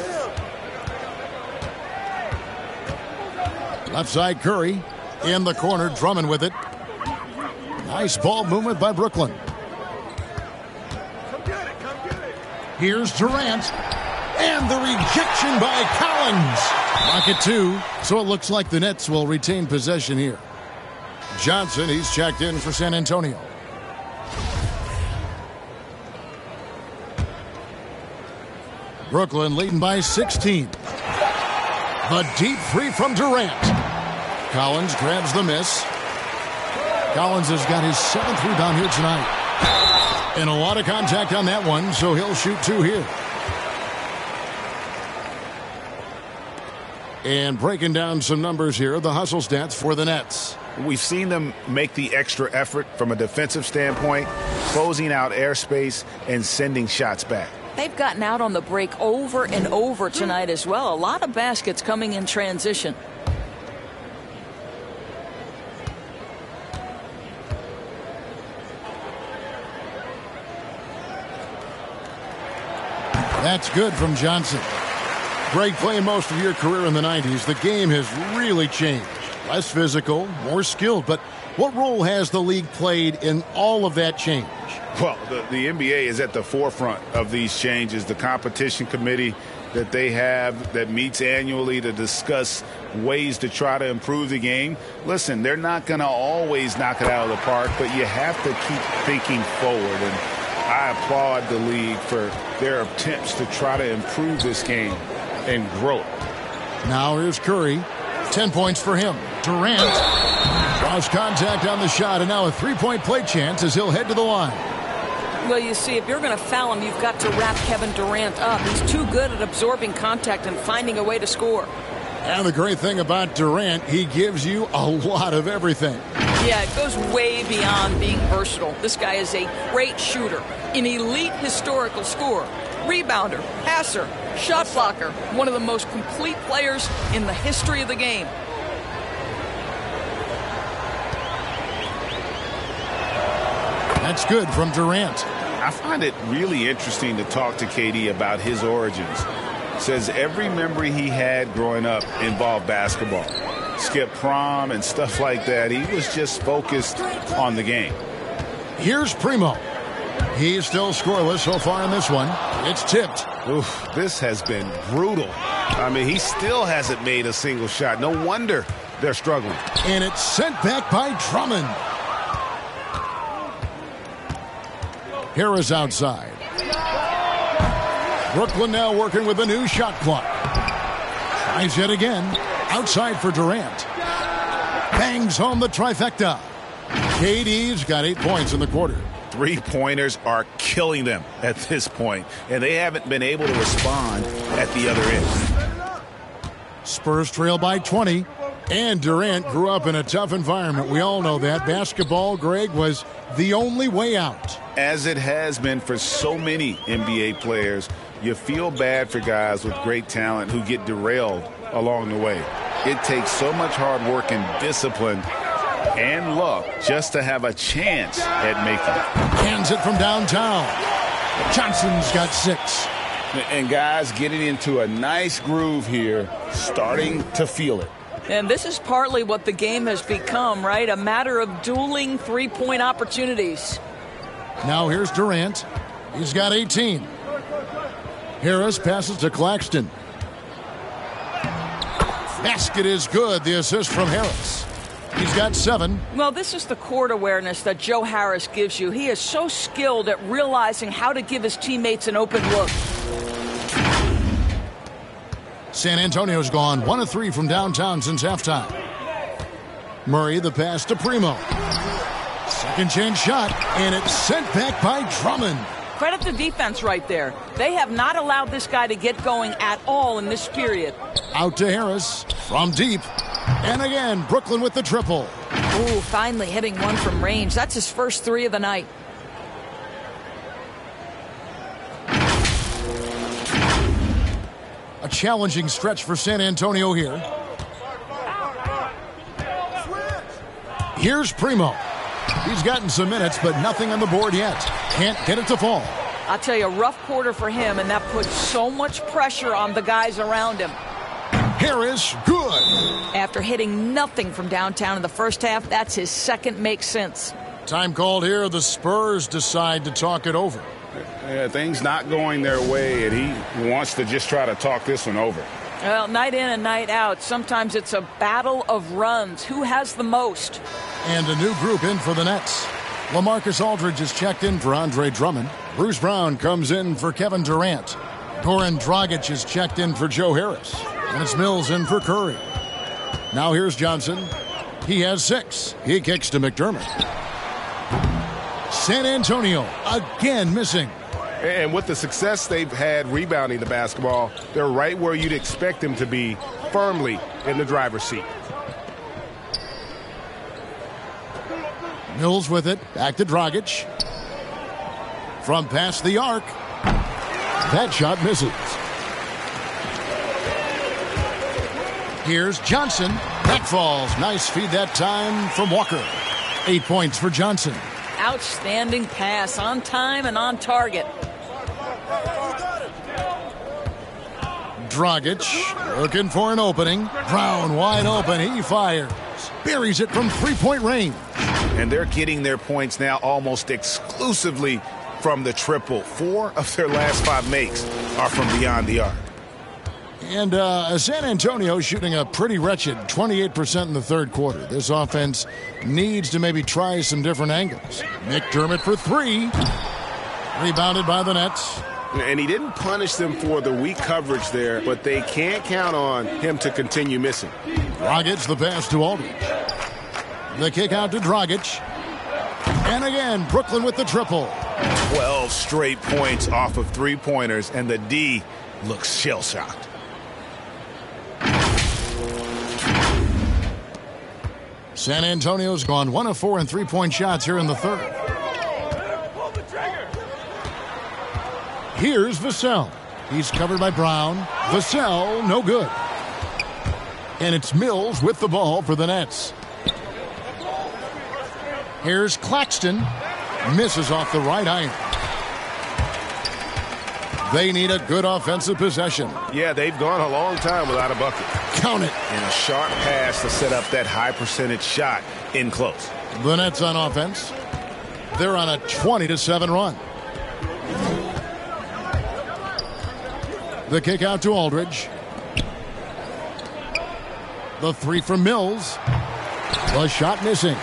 Left side Curry. In the corner, Drummond with it. Nice ball movement by Brooklyn. Here's Durant. And the rejection by Collins. Pocket 2, so it looks like the Nets will retain possession here. Johnson, he's checked in for San Antonio. Brooklyn leading by 16. The deep 3 from Durant. Collins grabs the miss. Collins has got his 7th rebound here tonight. And a lot of contact on that one, so he'll shoot 2 here. And breaking down some numbers here, the hustle stats for the Nets. We've seen them make the extra effort from a defensive standpoint, closing out airspace and sending shots back. They've gotten out on the break over and over tonight as well. A lot of baskets coming in transition. That's good from Johnson. Greg, playing most of your career in the 90s, the game has really changed. Less physical, more skilled. But what role has the league played in all of that change? Well, the NBA is at the forefront of these changes. The competition committee that they have that meets annually to discuss ways to try to improve the game. Listen, they're not going to always knock it out of the park, but you have to keep thinking forward. And I applaud the league for their attempts to try to improve this game and grow it. Now here's Curry. 10 points for him. Durant draws contact on the shot, and now a three-point play chance as he'll head to the line. Well, you see, if you're going to foul him, you've got to wrap Kevin Durant up. He's too good at absorbing contact and finding a way to score. And the great thing about Durant, he gives you a lot of everything. Yeah, it goes way beyond being versatile. This guy is a great shooter, an elite historical scorer, rebounder, passer, shot blocker, one of the most complete players in the history of the game. That's good from Durant. I find it really interesting to talk to KD about his origins. Says every memory he had growing up involved basketball. Skip prom and stuff like that. He was just focused on the game. Here's Primo. He's still scoreless so far in this one. It's tipped. Oof, this has been brutal. I mean, he still hasn't made a single shot. No wonder they're struggling. And it's sent back by Drummond. Harris outside. Brooklyn now working with a new shot clock. Tries it again. Outside for Durant. Bangs home the trifecta. KD's got 8 points in the quarter. Three-pointers are killing them at this point, and they haven't been able to respond at the other end. Spurs trail by 20, and Durant grew up in a tough environment. We all know that. Basketball, Greg, was the only way out. As it has been for so many NBA players, you feel bad for guys with great talent who get derailed along the way. It takes so much hard work and discipline and luck just to have a chance at making it. Hands it from downtown. Johnson's got 6. And guys getting into a nice groove here, starting to feel it. And this is partly what the game has become, right? A matter of dueling three-point opportunities. Now here's Durant. He's got 18. Harris passes to Claxton. Basket is good. The assist from Harris. He's got 7. Well, this is the court awareness that Joe Harris gives you. He is so skilled at realizing how to give his teammates an open look. San Antonio's gone 1 of 3 from downtown since halftime. Murray the pass to Primo. Second chance shot, and it's sent back by Drummond. Credit the defense right there. They have not allowed this guy to get going at all in this period. Out to Harris from deep. And again, Brooklyn with the triple. Ooh, finally hitting one from range. That's his first 3 of the night. A challenging stretch for San Antonio here. Here's Primo. He's gotten some minutes, but nothing on the board yet. Can't get it to fall. I'll tell you, a rough quarter for him, and that puts so much pressure on the guys around him. Harris, good. After hitting nothing from downtown in the first half, that's his second make since. Time called here. The Spurs decide to talk it over. Yeah, things not going their way, and he wants to just try to talk this one over. Well, night in and night out, sometimes it's a battle of runs. Who has the most? And a new group in for the Nets. LaMarcus Aldridge is checked in for Andre Drummond. Bruce Brown comes in for Kevin Durant. Goran Dragic is checked in for Joe Harris. And it's Mills in for Curry. Now here's Johnson. He has 6. He kicks to McDermott. San Antonio again missing. And with the success they've had rebounding the basketball, they're right where you'd expect them to be, firmly in the driver's seat. Mills with it. Back to Dragic. From past the arc. That shot misses. Here's Johnson. That falls. Nice feed that time from Walker. 8 points for Johnson. Outstanding pass, on time and on target. Dragic looking for an opening. Brown wide open. He fires. Buries it from 3-point range. And they're getting their points now almost exclusively from the triple. 4 of their last 5 makes are from beyond the arc. And San Antonio shooting a pretty wretched 28% in the third quarter. This offense needs to maybe try some different angles. McDermott for 3. Rebounded by the Nets. And he didn't punish them for the weak coverage there, but they can't count on him to continue missing. Dragic the pass to Aldridge. The kick out to Dragic. And again, Brooklyn with the triple. 12 straight points off of 3-pointers, and the D looks shell-shocked. San Antonio's gone 1 of 4 in 3-point shots here in the third. Here's Vassell. He's covered by Brown. Vassell, no good. And it's Mills with the ball for the Nets. Here's Claxton. Misses off the right iron. They need a good offensive possession. Yeah, they've gone a long time without a bucket. Count it. And a sharp pass to set up that high percentage shot in close. The Nets on offense. They're on a 20-7 run. The kick out to Aldridge. The three from Mills. The shot missing.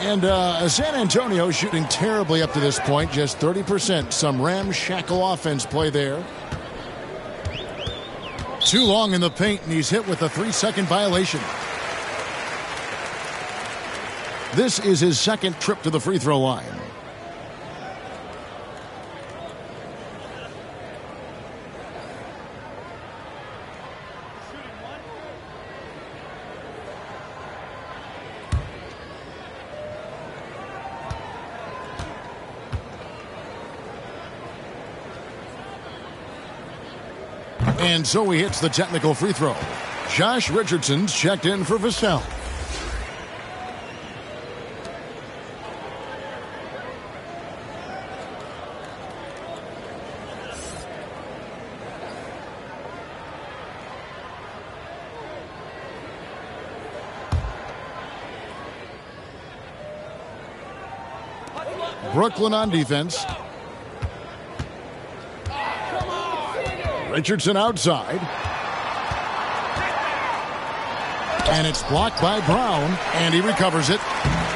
And San Antonio shooting terribly up to this point, just 30%. Some ramshackle offense play there. Too long in the paint, and he's hit with a 3-second violation. This is his second trip to the free throw line. And so he hits the technical free throw. Josh Richardson's checked in for Vassell. Brooklyn on defense. Richardson outside. And it's blocked by Brown, and he recovers it.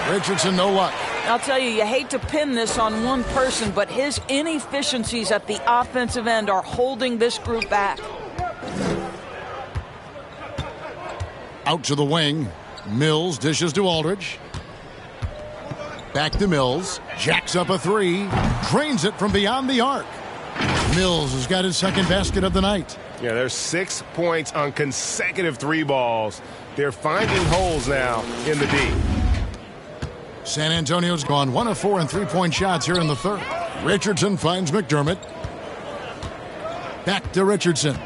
Richardson, no luck. I'll tell you, you hate to pin this on one person, but his inefficiencies at the offensive end are holding this group back. Out to the wing. Mills dishes to Aldridge. Back to Mills. Jacks up a three. Drains it from beyond the arc. Mills has got his second basket of the night. Yeah, there's 6 points on consecutive three balls. They're finding holes now in the D. San Antonio's gone 1 of 4 in three-point shots here in the third. Richardson finds McDermott. Back to Richardson.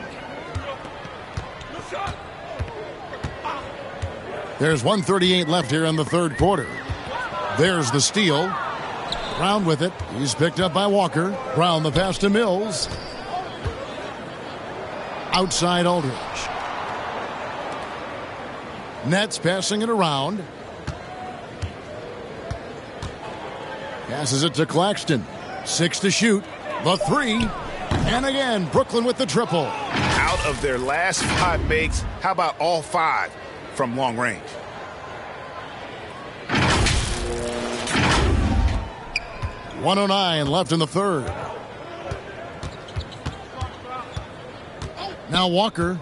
There's 1:38 left here in the third quarter. There's the steal. Brown with it. He's picked up by Walker. Brown the pass to Mills. Outside Aldridge. Nets passing it around. Passes it to Claxton. 6 to shoot. The three. And again, Brooklyn with the triple. Out of their last 5 makes, how about all 5 from long range? .109 left in the third. Now Walker.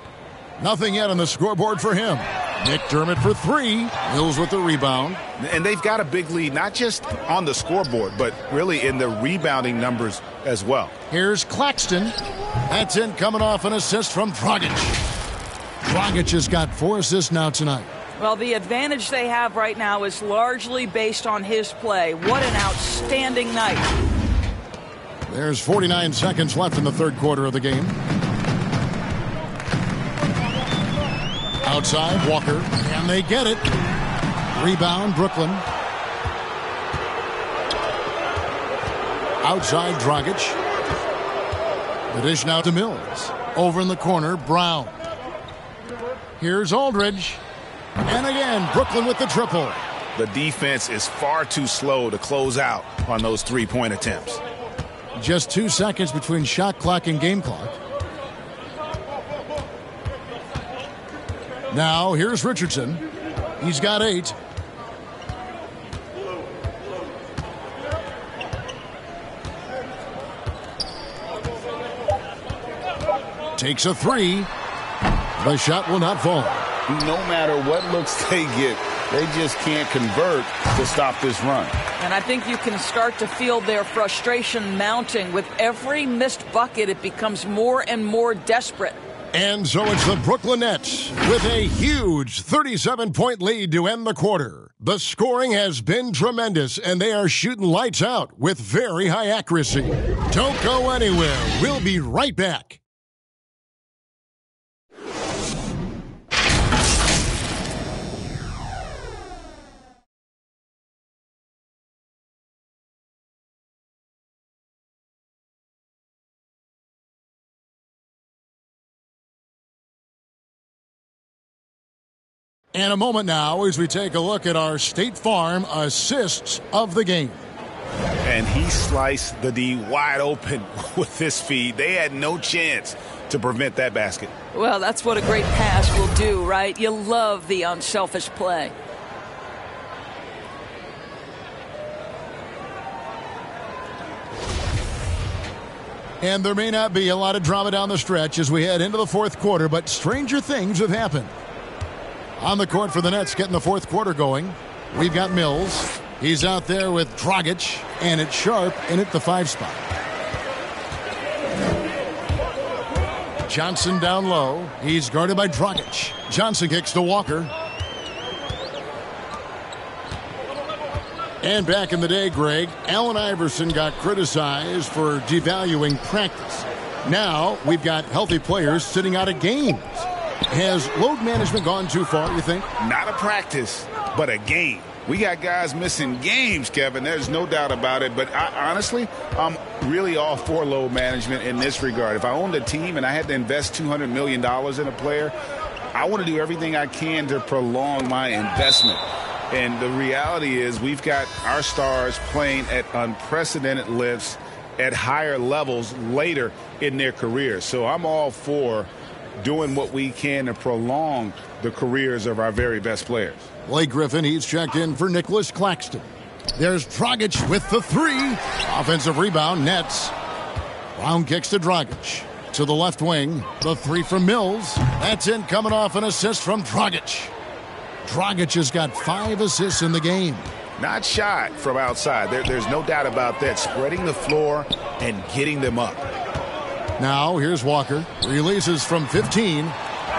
Nothing yet on the scoreboard for him. McDermott for 3. Mills with the rebound. And they've got a big lead, not just on the scoreboard, but really in the rebounding numbers as well. Here's Claxton. That's in, coming off an assist from Dragic. Dragic has got 4 assists now tonight. Well, the advantage they have right now is largely based on his play. What an outstanding night. There's 49 seconds left in the third quarter of the game. Outside, Walker, and they get it. Rebound, Brooklyn. Outside, Dragic. The dish now to Mills. Over in the corner, Brown. Here's Aldridge. And again, Brooklyn with the triple. The defense is far too slow to close out on those three-point attempts. Just 2 seconds between shot clock and game clock. Now, here's Richardson. He's got 8. Takes a 3. The shot will not fall. No matter what looks they get, they just can't convert to stop this run. And I think you can start to feel their frustration mounting. With every missed bucket, it becomes more and more desperate. And so it's the Brooklyn Nets with a huge 37-point lead to end the quarter. The scoring has been tremendous, and they are shooting lights out with very high accuracy. Don't go anywhere. We'll be right back. And a moment now as we take a look at our State Farm assists of the game. And he sliced the D wide open with his feet. They had no chance to prevent that basket. Well, that's what a great pass will do, right? You love the unselfish play. And there may not be a lot of drama down the stretch as we head into the fourth quarter, but stranger things have happened. On the court for the Nets getting the fourth quarter going, we've got Mills. He's out there with Dragic, and it's Sharp in at the 5 spot. Johnson down low. He's guarded by Dragic. Johnson kicks to Walker. And back in the day, Greg, Allen Iverson got criticized for devaluing practice. Now we've got healthy players sitting out of games. Has load management gone too far, you think? Not a practice, but a game. We got guys missing games, Kevin. There's no doubt about it. But honestly, I'm really all for load management in this regard. If I owned a team and I had to invest $200 million in a player, I want to do everything I can to prolong my investment. And the reality is we've got our stars playing at unprecedented lifts at higher levels later in their careers. So I'm all for doing what we can to prolong the careers of our very best players. Blake Griffin, he's checked in for Nicholas Claxton. There's Dragic with the 3. Offensive rebound, Nets. Brown kicks to Dragic. To the left wing, the 3 from Mills. That's in, coming off an assist from Dragic. Dragic has got 5 assists in the game. Not shy from outside. There's no doubt about that. Spreading the floor and getting them up. Now here's Walker. Releases from 15.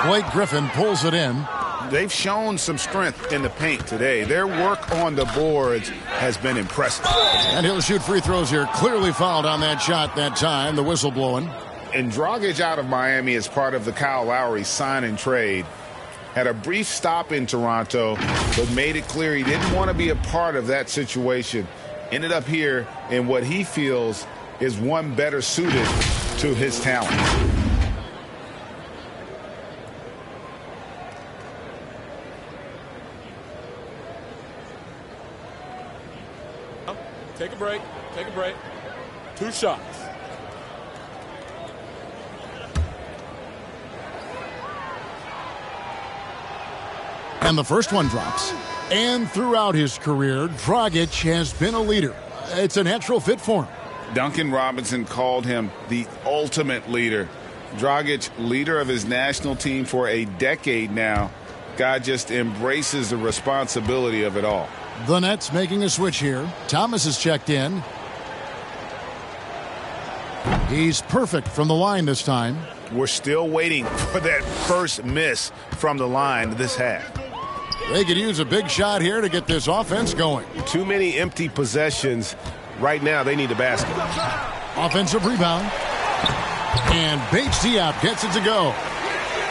Blake Griffin pulls it in. They've shown some strength in the paint today. Their work on the boards has been impressive. And he'll shoot free throws here. Clearly fouled on that shot that time. The whistle blowing. And Dragic out of Miami as part of the Kyle Lowry sign and trade. Had a brief stop in Toronto, but made it clear he didn't want to be a part of that situation. Ended up here in what he feels is one better suited to his talent. Take a break. Take a break. 2 shots. And the first one drops. And throughout his career, Dragic has been a leader. It's a natural fit for him. Duncan Robinson called him the ultimate leader. Dragic, leader of his national team for a decade now. Guy just embraces the responsibility of it all. The Nets making a switch here. Thomas is checked in. He's perfect from the line this time. We're still waiting for that first miss from the line this half. They could use a big shot here to get this offense going. Too many empty possessions. Right now, they need a basket. Offensive rebound. And Bates Diop gets it to go.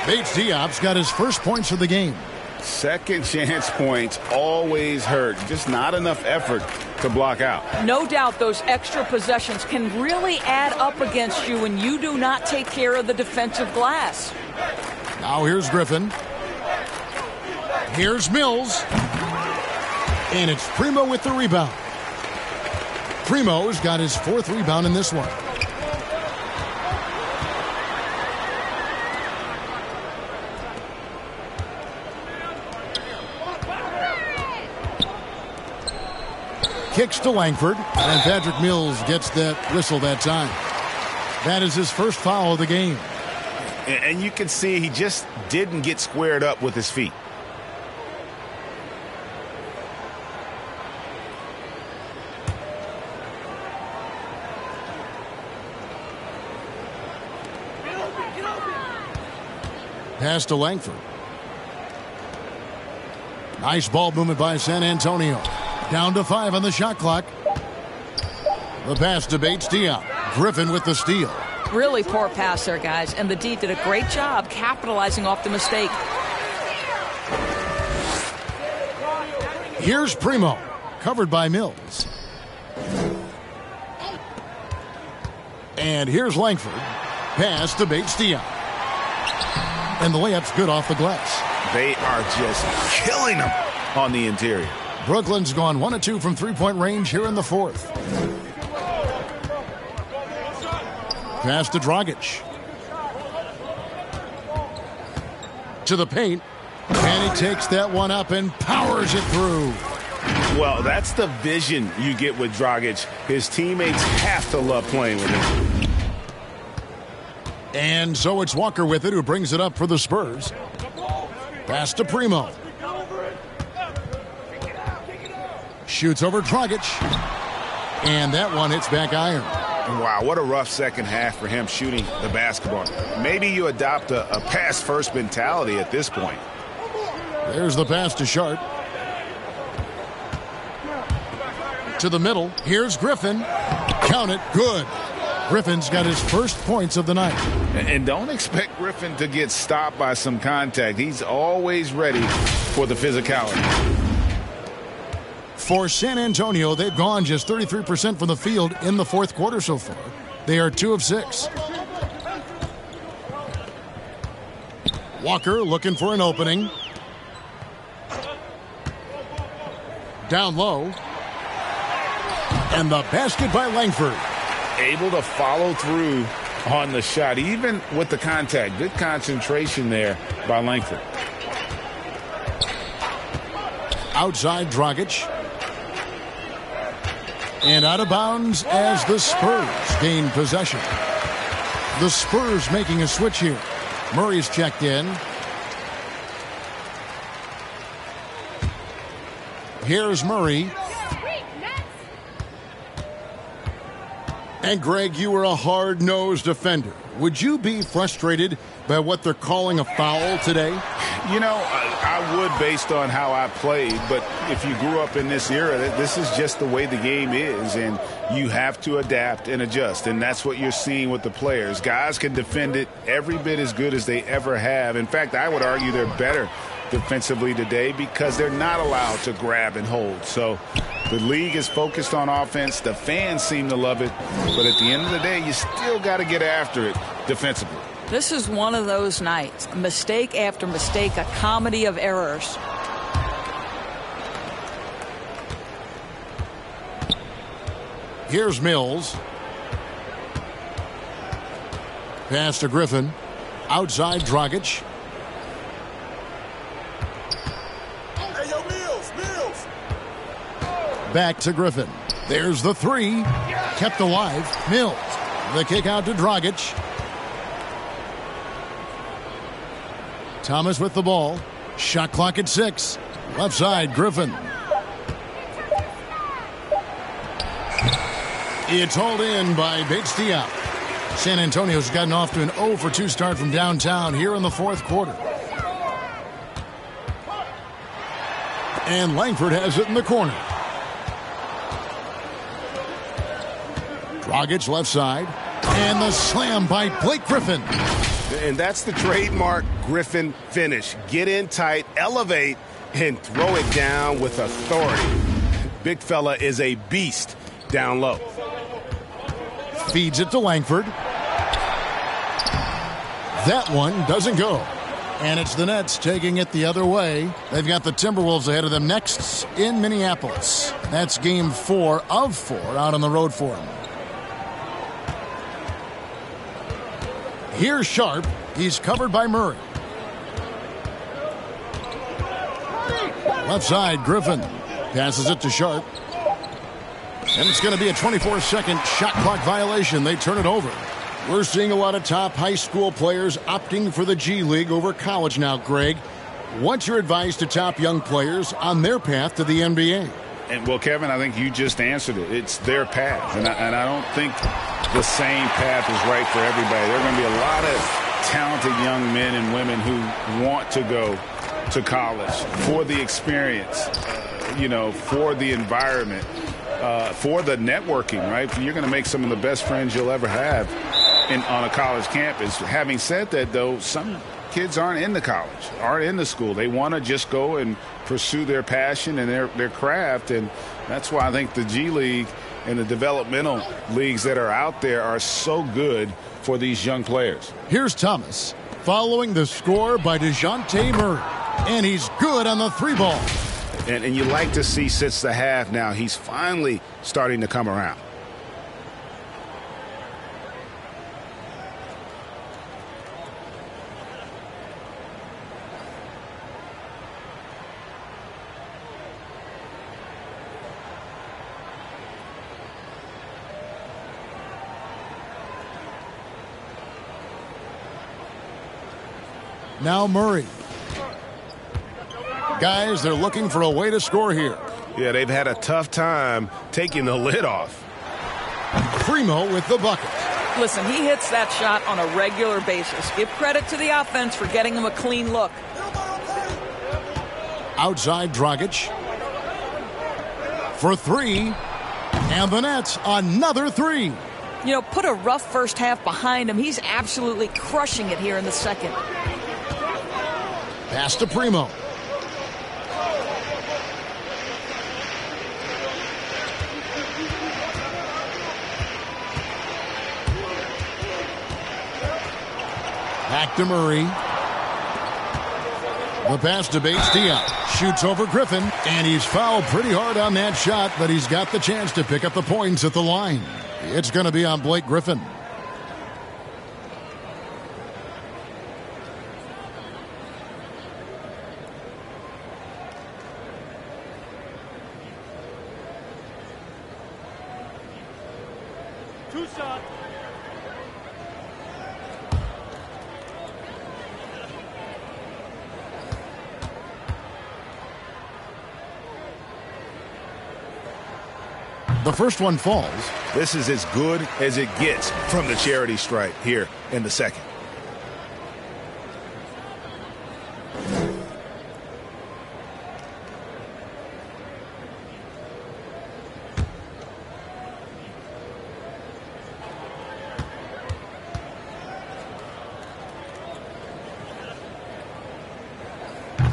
Bates Diop's got his first points of the game. Second chance points always hurt. Just not enough effort to block out. No doubt those extra possessions can really add up against you when you do not take care of the defensive glass. Now here's Griffin. Here's Mills. And it's Primo with the rebound. Primo's got his 4th rebound in this one. Kicks to Langford, and Patrick Mills gets that whistle that time. That is his first foul of the game. And you can see he just didn't get squared up with his feet. Pass to Langford. Nice ball movement by San Antonio. Down to 5 on the shot clock. The pass to Bates Diop. Griffin with the steal. Really poor pass there, guys. And the D did a great job capitalizing off the mistake. Here's Primo. Covered by Mills. And here's Langford. Pass to Bates Diop. And the layup's good off the glass. They are just killing them on the interior. Brooklyn's gone 1 of 2 from three-point range here in the fourth. Pass to Dragic. To the paint. And he takes that one up and powers it through. Well, that's the vision you get with Dragic. His teammates have to love playing with him. And so it's Walker with it, who brings it up for the Spurs. Pass to Primo. Shoots over Dragic. And that one hits back iron. Wow, what a rough second half for him shooting the basketball. Maybe you adopt a pass-first mentality at this point. There's the pass to Sharp. To the middle. Here's Griffin. Count it. Good. Griffin's got his first points of the night. And don't expect Griffin to get stopped by some contact. He's always ready for the physicality. For San Antonio, they've gone just 33% from the field in the fourth quarter so far. They are 2 of 6. Walker looking for an opening. Down low. And the basket by Langford. Able to follow through on the shot, even with the contact. Good concentration there by Langford. Outside Dragic. And out of bounds as the Spurs gain possession. The Spurs making a switch here. Murray's checked in. Here's Murray. And Greg, you were a hard-nosed defender. Would you be frustrated by what they're calling a foul today? You know, I would based on how I played, but if you grew up in this era, this is just the way the game is, and you have to adapt and adjust, and that's what you're seeing with the players. Guys can defend it every bit as good as they ever have. In fact, I would argue they're better defensively today because they're not allowed to grab and hold. So the league is focused on offense. The fans seem to love it, but at the end of the day, you still got to get after it defensively. This is one of those nights. Mistake after mistake, a comedy of errors. Here's Mills. Pass to Griffin. Outside Dragic. Hey, yo, Mills. Back to Griffin. There's the three. Kept alive. Mills. The kick out to Dragic. Thomas with the ball. Shot clock at 6. Left side, Griffin. It's hauled in by Bates-Diop. San Antonio's gotten off to an 0 for 2 start from downtown here in the fourth quarter. And Langford has it in the corner. Dragic left side. And the slam by Blake Griffin. And that's the trademark Griffin finish. Get in tight, elevate, and throw it down with authority. Big fella is a beast down low. Feeds it to Langford. That one doesn't go. And it's the Nets taking it the other way. They've got the Timberwolves ahead of them next in Minneapolis. That's game 4 of 4 out on the road for them. Here's Sharp. He's covered by Murray. Left side, Griffin. Passes it to Sharp. And it's going to be a 24-second shot clock violation. They turn it over. We're seeing a lot of top high school players opting for the G League over college now, Greg. What's your advice to top young players on their path to the NBA? And, well, Kevin, I think you just answered it. It's their path. And I don't think the same path is right for everybody. There are going to be a lot of talented young men and women who want to go to college for the experience, for the environment, for the networking, right? You're going to make some of the best friends you'll ever have on a college campus. Having said that, though, some kids aren't into college, aren't into school. They want to just go and pursue their passion and their craft, and that's why I think the G League and the developmental leagues that are out there are so good for these young players. Here's Thomas following the score by DeJounte Murray. And he's good on the 3-ball. And you like to see since the half now, he's finally starting to come around. Now Murray. Guys, they're looking for a way to score here. Yeah, they've had a tough time taking the lid off. Primo with the bucket. Listen, he hits that shot on a regular basis. Give credit to the offense for getting him a clean look. Outside Dragic. For 3. And the Nets, another 3. You know, put a rough first half behind him. He's absolutely crushing it here in the second. Pass to Primo. Back to Murray. The pass to Bates-Diop. Shoots over Griffin, and he's fouled pretty hard on that shot, but he's got the chance to pick up the points at the line. It's going to be on Blake Griffin. Two-shot. The first one falls. This is as good as it gets from the charity stripe here in the second.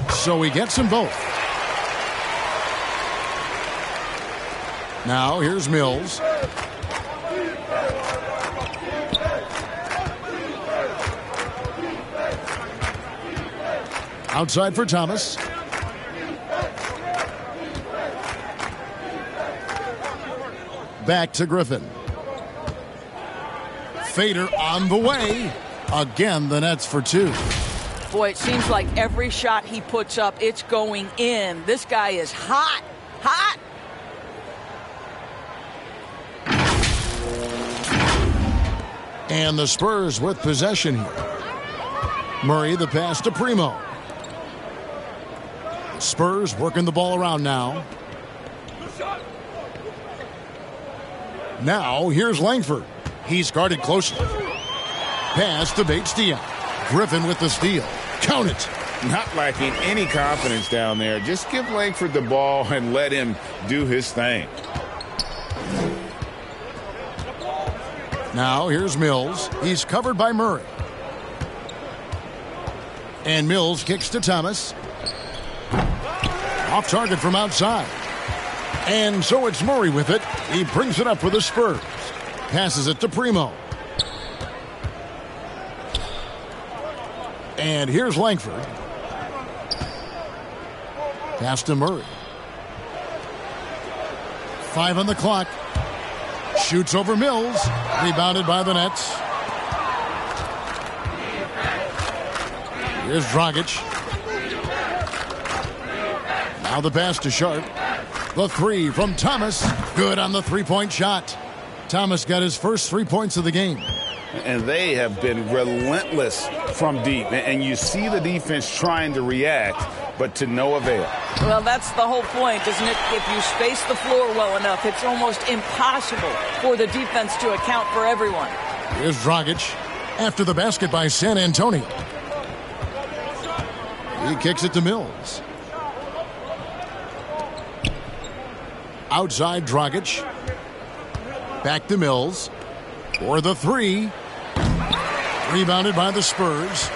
So he gets them both. Now here's Mills. Outside for Thomas. Back to Griffin. Fader on the way. Again, the Nets for 2. Boy, it seems like every shot he puts up, it's going in. This guy is hot. Hot. And the Spurs with possession here. Murray, the pass to Primo. The Spurs working the ball around now. Now, here's Langford. He's guarded closely. Pass to Bates-Diop. Griffin with the steal. Count it. Not lacking any confidence down there. Just give Langford the ball and let him do his thing. Now here's Mills. He's covered by Murray. And Mills kicks to Thomas. Off target from outside. And so it's Murray with it. He brings it up for the Spurs. Passes it to Primo. And here's Langford. Pass to Murray. 5 on the clock. Shoots over Mills. Rebounded by the Nets. Here's Dragic. Now the pass to Sharp. The 3 from Thomas. Good on the 3-point shot. Thomas got his first 3 points of the game. And they have been relentless from deep. And you see the defense trying to react, but to no avail. Well, that's the whole point, isn't it? If you space the floor well enough, it's almost impossible for the defense to account for everyone. Here's Dragic after the basket by San Antonio. He kicks it to Mills. Outside Dragic. Back to Mills. For the 3. Rebounded by the Spurs.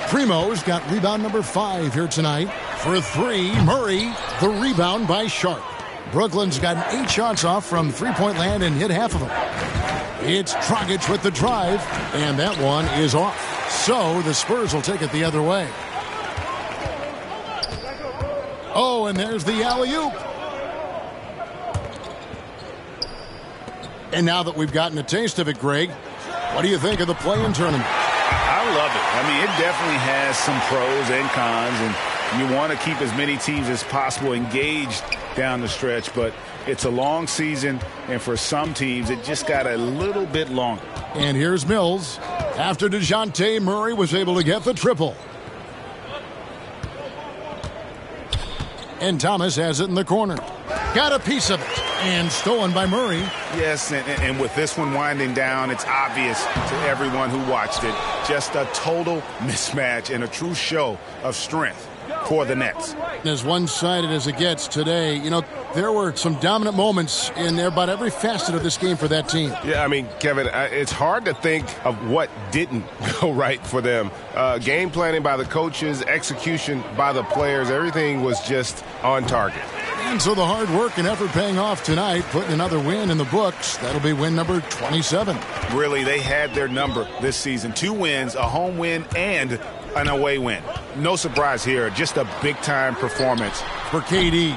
Primo's got rebound number 5 here tonight. For 3, Murray. The rebound by Sharp. Brooklyn's gotten 8 shots off from three-point land and hit half of them. It's Dragic with the drive, and that one is off. So the Spurs will take it the other way. Oh, and there's the alley-oop. And now that we've gotten a taste of it, Greg, what do you think of the play-in tournament? I love it. I mean, it definitely has some pros and cons, and you want to keep as many teams as possible engaged down the stretch, but it's a long season, and for some teams, it just got a little bit longer. And here's Mills after DeJounte Murray was able to get the triple. And Thomas has it in the corner. Got a piece of it. And stolen by Murray. Yes, and with this one winding down, it's obvious to everyone who watched it. Just a total mismatch and a true show of strength for the Nets. As one-sided as it gets today, you know, there were some dominant moments in there about every facet of this game for that team. Yeah, I mean, Kevin, it's hard to think of what didn't go right for them. Game planning by the coaches, execution by the players, everything was just on target. And so the hard work and effort paying off tonight, putting another win in the books. That'll be win number 27. Really, they had their number this season. 2 wins, a home win, and an away win. No surprise here, just a big-time performance for KD.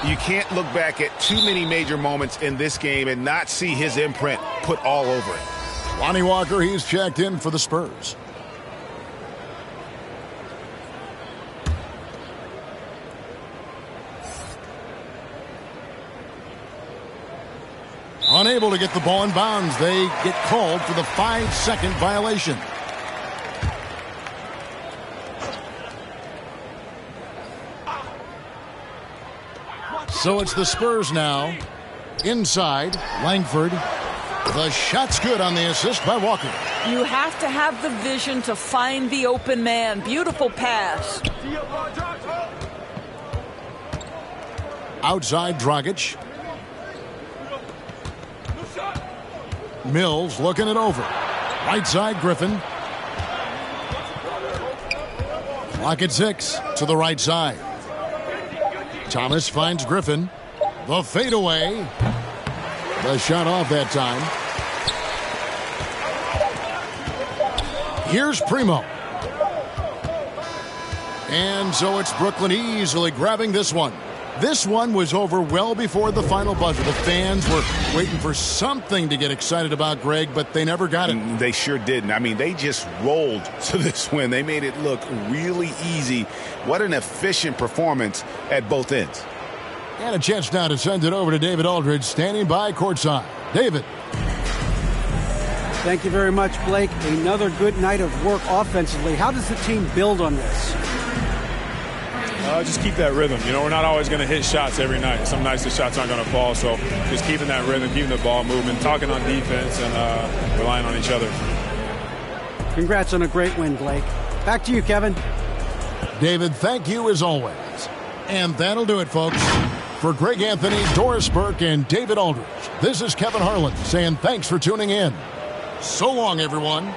You can't look back at too many major moments in this game and not see his imprint put all over it. Lonnie Walker, he's checked in for the Spurs. Unable to get the ball in bounds. They get called for the 5-second violation. So it's the Spurs now. Inside, Langford. The shot's good on the assist by Walker. You have to have the vision to find the open man. Beautiful pass. Outside, Dragic. Mills looking it over. Right side, Griffin. Clock at 6 to the right side. Thomas finds Griffin. The fadeaway. The shot off that time. Here's Primo. And so it's Brooklyn easily grabbing this one. This one was over well before the final buzzer. The fans were waiting for something to get excited about, Greg, but they never got it. They sure didn't. I mean, they just rolled to this win. They made it look really easy. What an efficient performance at both ends. And a chance now to send it over to David Aldridge, standing by courtside. David. Thank you very much, Blake. Another good night of work offensively. How does the team build on this? Just keep that rhythm. You know, we're not always going to hit shots every night. Some nights the shots aren't going to fall. So just keeping that rhythm, keeping the ball moving, talking on defense, and relying on each other. Congrats on a great win, Blake. Back to you, Kevin. David, thank you as always. And that'll do it, folks. For Greg Anthony, Doris Burke, and David Aldridge, this is Kevin Harlan saying thanks for tuning in. So long, everyone.